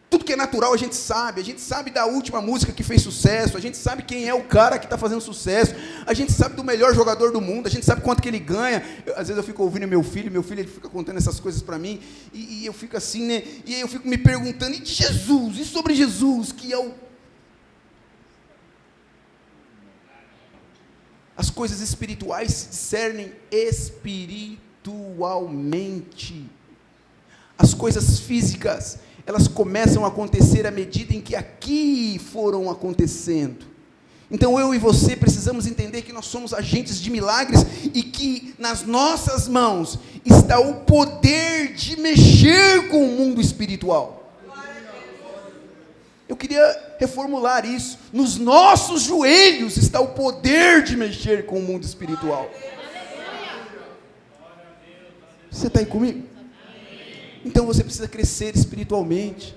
Tudo que é natural a gente sabe da última música que fez sucesso, a gente sabe quem é o cara que está fazendo sucesso, a gente sabe do melhor jogador do mundo, a gente sabe quanto que ele ganha. Às vezes eu fico ouvindo meu filho ele fica contando essas coisas para mim, e eu fico assim, né? E aí eu fico me perguntando, e de Jesus? E sobre Jesus, que é o... As coisas espirituais se discernem espiritualmente. As coisas físicas, elas começam a acontecer à medida em que aqui foram acontecendo. Então eu e você precisamos entender que nós somos agentes de milagres e que nas nossas mãos está o poder de mexer com o mundo espiritual. Eu queria reformular isso. Nos nossos joelhos está o poder de mexer com o mundo espiritual. Você está aí comigo? Então você precisa crescer espiritualmente.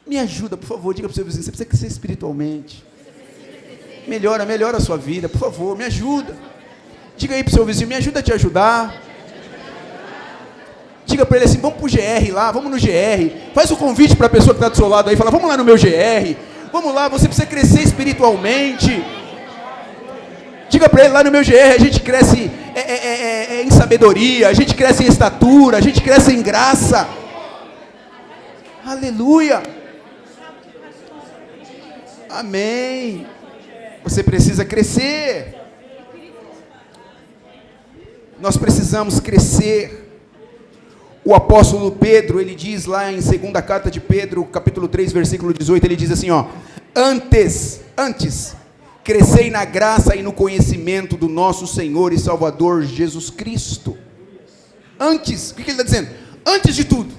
Me ajuda, por favor, diga para o seu vizinho, você precisa crescer espiritualmente. Melhora a sua vida, por favor, me ajuda. Diga aí para o seu vizinho, me ajuda a te ajudar. Diga para ele assim, vamos para o GR lá, vamos no GR. Faz o convite para a pessoa que está do seu lado aí, fala, vamos lá no meu GR. Vamos lá, você precisa crescer espiritualmente. Diga para ele, lá no meu GR a gente cresce em sabedoria, a gente cresce em estatura, a gente cresce em graça. Aleluia. Amém. Você precisa crescer. Nós precisamos crescer. O apóstolo Pedro, ele diz lá em 2ª carta de Pedro, capítulo 3, versículo 18, ele diz assim, antes, crescei na graça e no conhecimento do nosso Senhor e Salvador Jesus Cristo. Antes, o que ele está dizendo? Antes de tudo,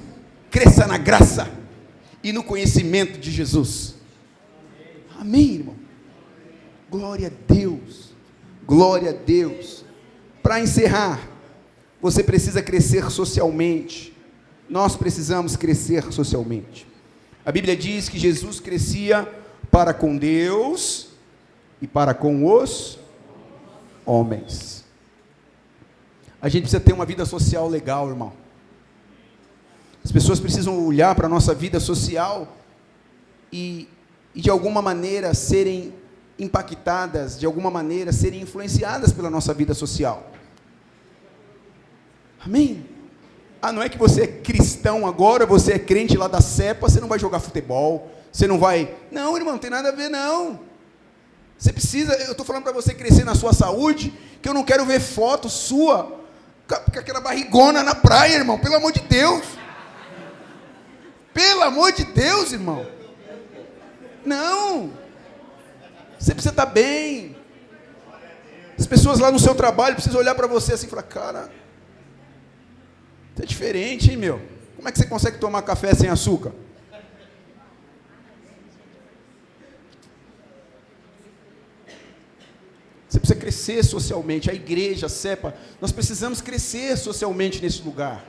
cresça na graça e no conhecimento de Jesus. Amém, irmão? Glória a Deus, glória a Deus. Para encerrar, você precisa crescer socialmente. Nós precisamos crescer socialmente. A Bíblia diz que Jesus crescia para com Deus e para com os homens. A gente precisa ter uma vida social legal, irmão. As pessoas precisam olhar para a nossa vida social e de alguma maneira serem impactadas, de alguma maneira serem influenciadas pela nossa vida social. Amém? Não é que você é cristão agora, você é crente lá da cepa, você não vai jogar futebol, você não vai... Não, irmão, não tem nada a ver, não. Você precisa, eu estou falando para você crescer na sua saúde, que eu não quero ver foto sua, com aquela barrigona na praia, irmão, pelo amor de Deus. Pelo amor de Deus, irmão. Não. Você precisa estar bem. As pessoas lá no seu trabalho precisam olhar para você assim e falar, cara... é diferente, hein, meu? Como é que você consegue tomar café sem açúcar? Você precisa crescer socialmente. A igreja, a cepa, nós precisamos crescer socialmente nesse lugar.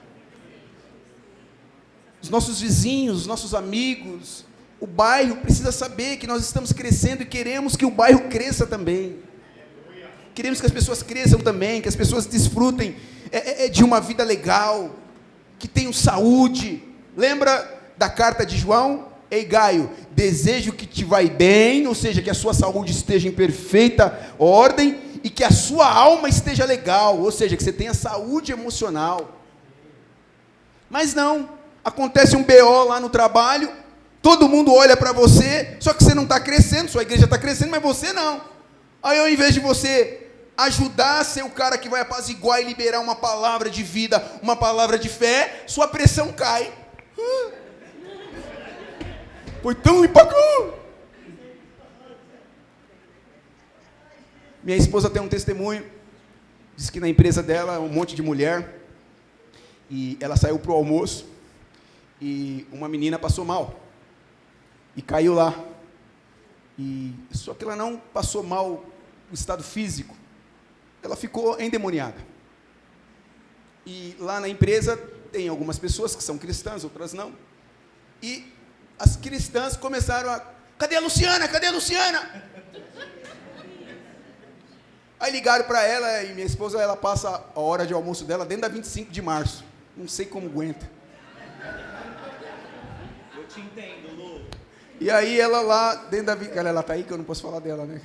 Os nossos vizinhos, os nossos amigos, o bairro precisa saber que nós estamos crescendo e queremos que o bairro cresça também. Queremos que as pessoas cresçam também, que as pessoas desfrutem é de uma vida legal, que tenham saúde. Lembra da carta de João? Ei, Gaio, desejo que te vai bem, ou seja, que a sua saúde esteja em perfeita ordem e que a sua alma esteja legal, ou seja, que você tenha saúde emocional. Mas não, acontece um BO lá no trabalho, todo mundo olha para você, só que você não está crescendo, sua igreja está crescendo, mas você não. Aí, ao invés de você ajudar a ser o cara que vai apaziguar e liberar uma palavra de vida, uma palavra de fé, sua pressão cai. Foi tão impactante. Minha esposa tem um testemunho, diz que na empresa dela, um monte de mulher, e ela saiu para o almoço, e uma menina passou mal, e caiu lá, só que ela não passou mal no estado físico, ela ficou endemoniada. E lá na empresa tem algumas pessoas que são cristãs, outras não, e as cristãs começaram a... Cadê a Luciana? Cadê a Luciana? Aí ligaram para ela, e minha esposa, ela passa a hora de almoço dela dentro da 25 de março. Não sei como aguenta. Eu te entendo, Lu. E aí ela lá, dentro da... Ela tá aí que eu não posso falar dela, né?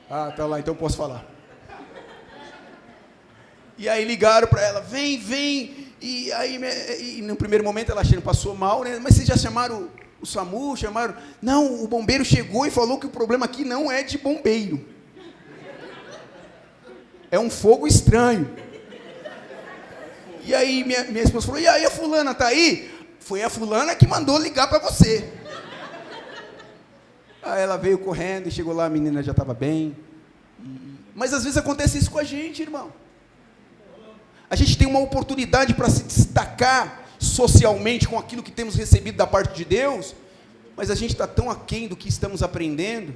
Ah, tá lá, então eu posso falar. E aí ligaram para ela, vem. E aí, no primeiro momento ela achando, passou mal, né? Mas vocês já chamaram o SAMU, chamaram... Não, o bombeiro chegou e falou que o problema aqui não é de bombeiro. É um fogo estranho. E aí minha esposa falou, e aí a fulana tá aí? Foi a fulana que mandou ligar para você. Aí ela veio correndo e chegou lá, a menina já estava bem. Mas às vezes acontece isso com a gente, irmão. A gente tem uma oportunidade para se destacar socialmente com aquilo que temos recebido da parte de Deus, mas a gente está tão aquém do que estamos aprendendo,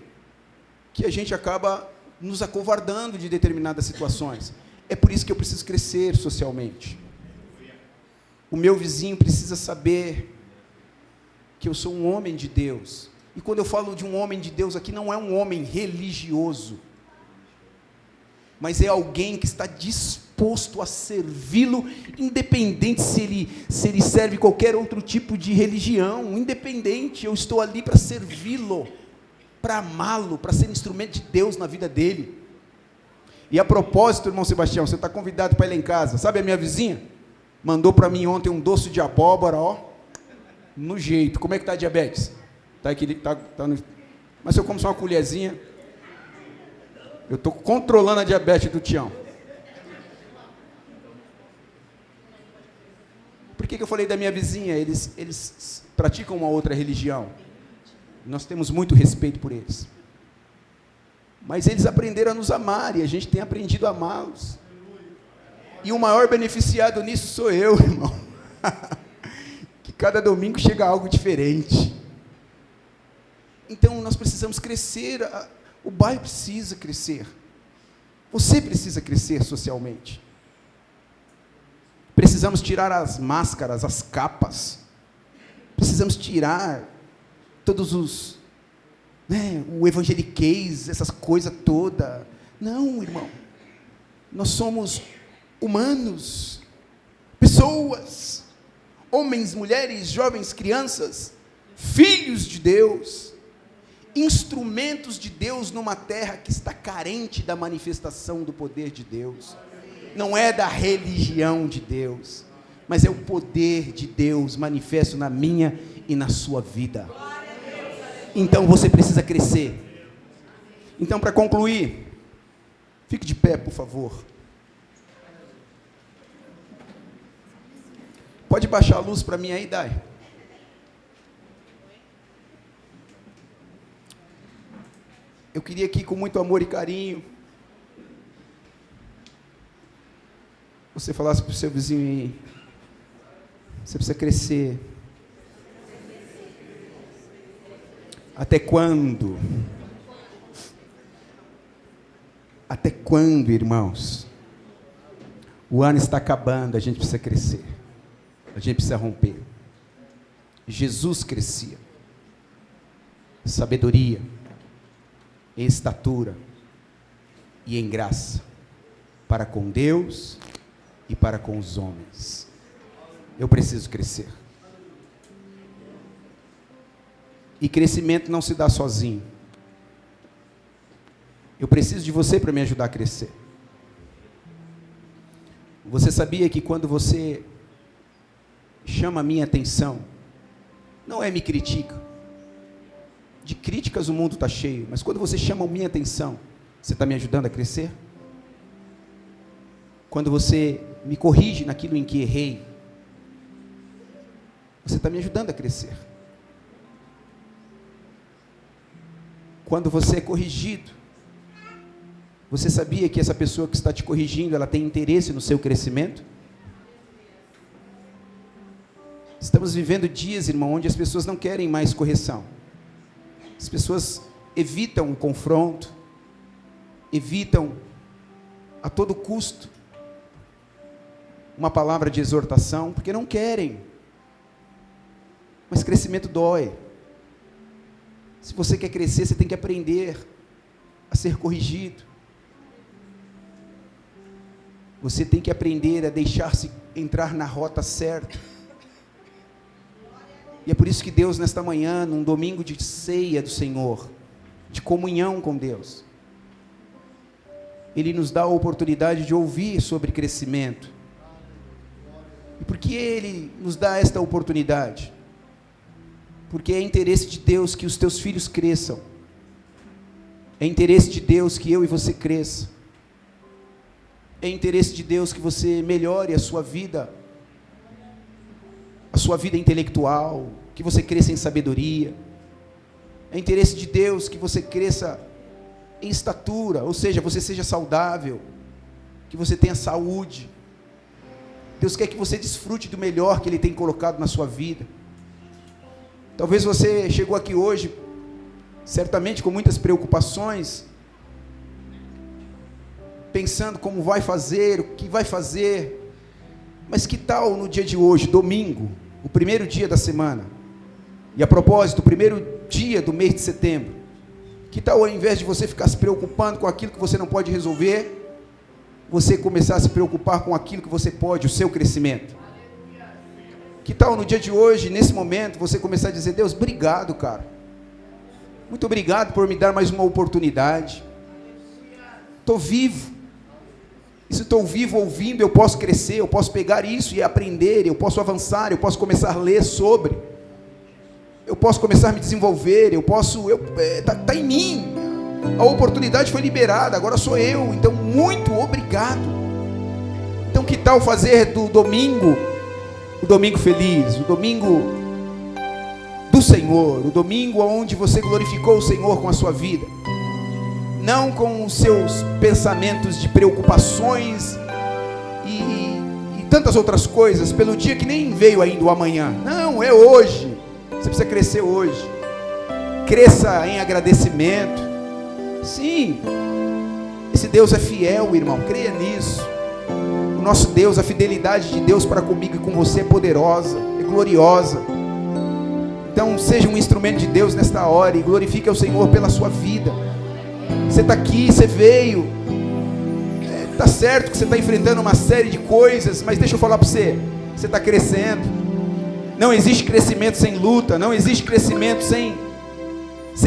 que a gente acaba nos acovardando de determinadas situações. É por isso que eu preciso crescer socialmente. O meu vizinho precisa saber que eu sou um homem de Deus. E quando eu falo de um homem de Deus aqui, não é um homem religioso, mas é alguém que está disposto a servi-lo, independente se ele serve qualquer outro tipo de religião, independente, eu estou ali para servi-lo, para amá-lo, para ser instrumento de Deus na vida dele. E a propósito, irmão Sebastião, você está convidado para ir lá em casa. Sabe a minha vizinha? Mandou para mim ontem um doce de abóbora, ó, no jeito. Como é que está a diabetes? Tá aqui, tá no... Mas se eu como só uma colherzinha, eu estou controlando a diabetes do Tião. Por que eu falei da minha vizinha? Eles praticam uma outra religião. Nós temos muito respeito por eles. Mas eles aprenderam a nos amar, e a gente tem aprendido a amá-los. E o maior beneficiado nisso sou eu, irmão. Que cada domingo chega algo diferente. Então nós precisamos crescer, o bairro precisa crescer. Você precisa crescer socialmente. Precisamos tirar as máscaras, as capas. Precisamos tirar todos os... o evangeliquez, essas coisas todas. Não, irmão. Nós somos humanos, pessoas, homens, mulheres, jovens, crianças, filhos de Deus, instrumentos de Deus numa terra que está carente da manifestação do poder de Deus. Não é da religião de Deus, mas é o poder de Deus manifesto na minha e na sua vida. Então você precisa crescer. Então, para concluir, fique de pé, por favor. Pode baixar a luz para mim aí, Dai? Eu queria aqui, com muito amor e carinho, você falasse para o seu vizinho aí, você precisa crescer. Até quando? Até quando, irmãos? O ano está acabando, a gente precisa crescer. A gente precisa romper. Jesus crescia. Sabedoria, em estatura e em graça, para com Deus e para com os homens. Eu preciso crescer. E crescimento não se dá sozinho. Eu preciso de você para me ajudar a crescer. Você sabia que quando você chama a minha atenção, não é me critica. De críticas o mundo está cheio, mas quando você chama a minha atenção, você está me ajudando a crescer? Quando você me corrige naquilo em que errei, você está me ajudando a crescer. Quando você é corrigido, você sabia que essa pessoa que está te corrigindo, ela tem interesse no seu crescimento? Estamos vivendo dias, irmão, onde as pessoas não querem mais correção. As pessoas evitam o confronto, evitam a todo custo uma palavra de exortação, porque não querem. Mas crescimento dói. Se você quer crescer, você tem que aprender a ser corrigido. Você tem que aprender a deixar-se entrar na rota certa. E é por isso que Deus, nesta manhã, num domingo de ceia do Senhor, de comunhão com Deus, Ele nos dá a oportunidade de ouvir sobre crescimento. E por que Ele nos dá esta oportunidade? Porque é interesse de Deus que os teus filhos cresçam. É interesse de Deus que eu e você cresça. É interesse de Deus que você melhore a sua vida intelectual, que você cresça em sabedoria. É interesse de Deus que você cresça em estatura, ou seja, você seja saudável, que você tenha saúde. Deus quer que você desfrute do melhor que Ele tem colocado na sua vida. Talvez você chegou aqui hoje, certamente com muitas preocupações, pensando como vai fazer, o que vai fazer. Mas que tal no dia de hoje, domingo, o primeiro dia da semana, e a propósito, o primeiro dia do mês de setembro, que tal ao invés de você ficar se preocupando com aquilo que você não pode resolver, você começar a se preocupar com aquilo que você pode, o seu crescimento? Que tal no dia de hoje, nesse momento, você começar a dizer: Deus, obrigado, cara, muito obrigado por me dar mais uma oportunidade, estou vivo, e se estou vivo ouvindo, eu posso crescer, eu posso pegar isso e aprender, eu posso avançar, eu posso começar a ler sobre, eu posso começar a me desenvolver, está em mim, a oportunidade foi liberada, agora sou eu, então muito obrigado. Então que tal fazer do domingo, o domingo feliz, o domingo do Senhor, o domingo onde você glorificou o Senhor com a sua vida, não com os seus pensamentos de preocupações e tantas outras coisas, pelo dia que nem veio ainda o amanhã. Não, é hoje. Você precisa crescer hoje. Cresça em agradecimento. Sim, esse Deus é fiel, irmão, creia nisso. O nosso Deus, a fidelidade de Deus para comigo e com você é poderosa, é gloriosa. Então seja um instrumento de Deus nesta hora e glorifique ao Senhor pela sua vida. Você está aqui, você veio, está certo que você está enfrentando uma série de coisas, mas deixa eu falar para você, você está crescendo. Não existe crescimento sem luta, não existe crescimento sem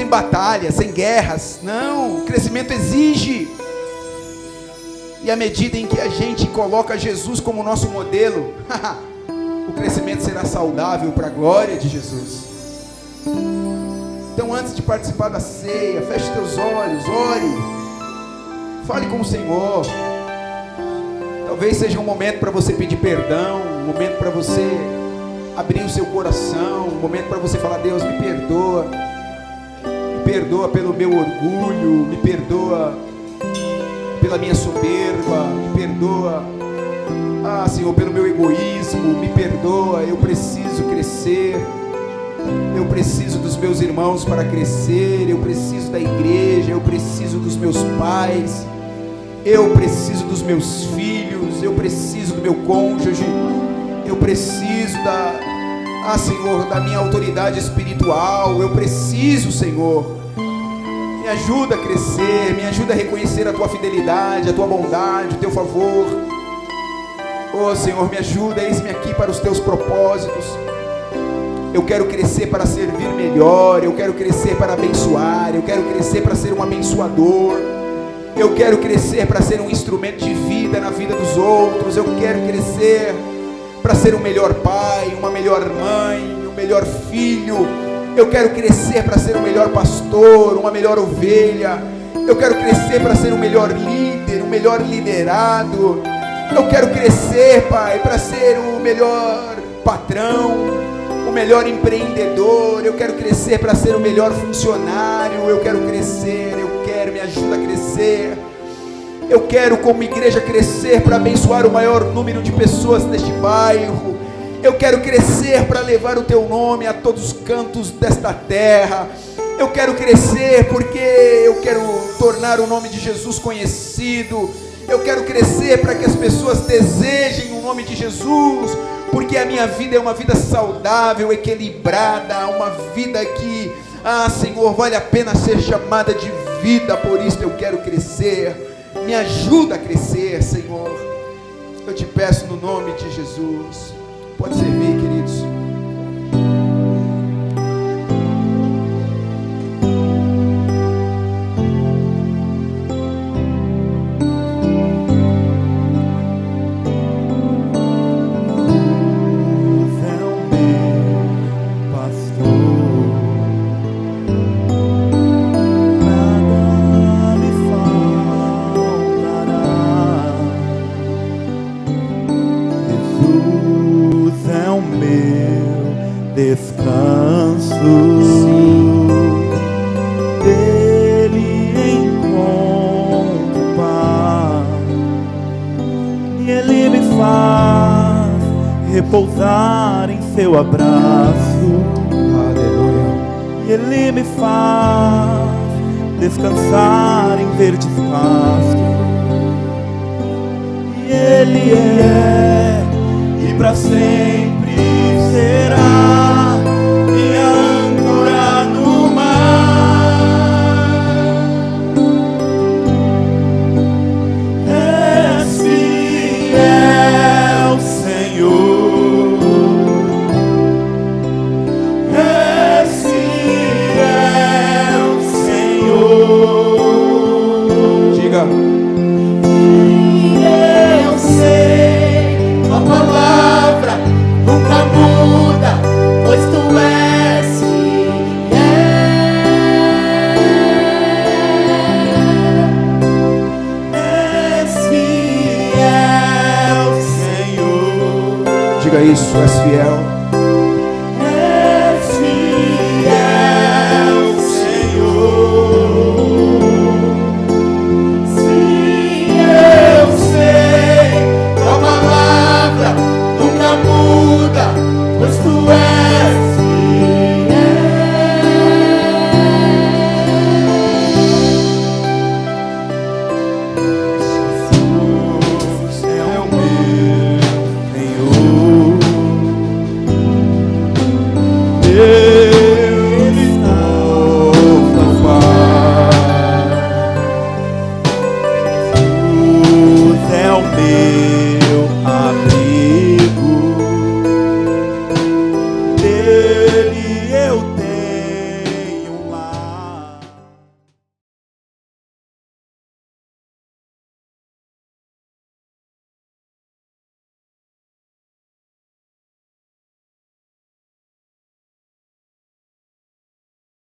batalha, sem guerras. Não, o crescimento exige. E à medida em que a gente coloca Jesus como nosso modelo, o crescimento será saudável para a glória de Jesus. Então, antes de participar da ceia, feche teus olhos, ore, fale com o Senhor. Talvez seja um momento para você pedir perdão, um momento para você abrir o seu coração, um momento para você falar: Deus, me perdoa pelo meu orgulho, me perdoa pela minha soberba, me perdoa, Senhor, pelo meu egoísmo, me perdoa, eu preciso crescer, eu preciso dos meus irmãos para crescer, eu preciso da igreja, eu preciso dos meus pais, eu preciso dos meus filhos, eu preciso do meu cônjuge, eu preciso Senhor, da minha autoridade espiritual, eu preciso, Senhor, me ajuda a crescer, me ajuda a reconhecer a Tua fidelidade, a Tua bondade, o Teu favor. Oh Senhor, me ajuda, eis-me aqui para os teus propósitos. Eu quero crescer para servir melhor, eu quero crescer para abençoar, eu quero crescer para ser um abençoador, eu quero crescer para ser um instrumento de vida na vida dos outros, eu quero crescer para ser um melhor pai, uma melhor mãe, um melhor filho, eu quero crescer para ser um melhor pastor, uma melhor ovelha, eu quero crescer para ser um melhor líder, um melhor liderado, eu quero crescer, Pai, para ser o melhor patrão, o melhor empreendedor, eu quero crescer para ser o melhor funcionário, eu quero crescer, me ajuda a crescer, eu quero como igreja crescer para abençoar o maior número de pessoas neste bairro, eu quero crescer para levar o teu nome a todos os cantos desta terra, eu quero crescer porque eu quero tornar o nome de Jesus conhecido, eu quero crescer para que as pessoas desejem o nome de Jesus, porque a minha vida é uma vida saudável, equilibrada, uma vida que, Senhor, vale a pena ser chamada de vida. Por isso eu quero crescer, me ajuda a crescer, Senhor, eu te peço no nome de Jesus. Pode servir, queridos. Repousar em seu abraço, Aleluia. e Ele me faz descansar em verdes pastos, e Ele é e para sempre será minha âncora no mar. És fiel, Senhor. Eu sei, tua palavra nunca muda, pois tu és fiel. És fiel, Senhor. Diga isso, és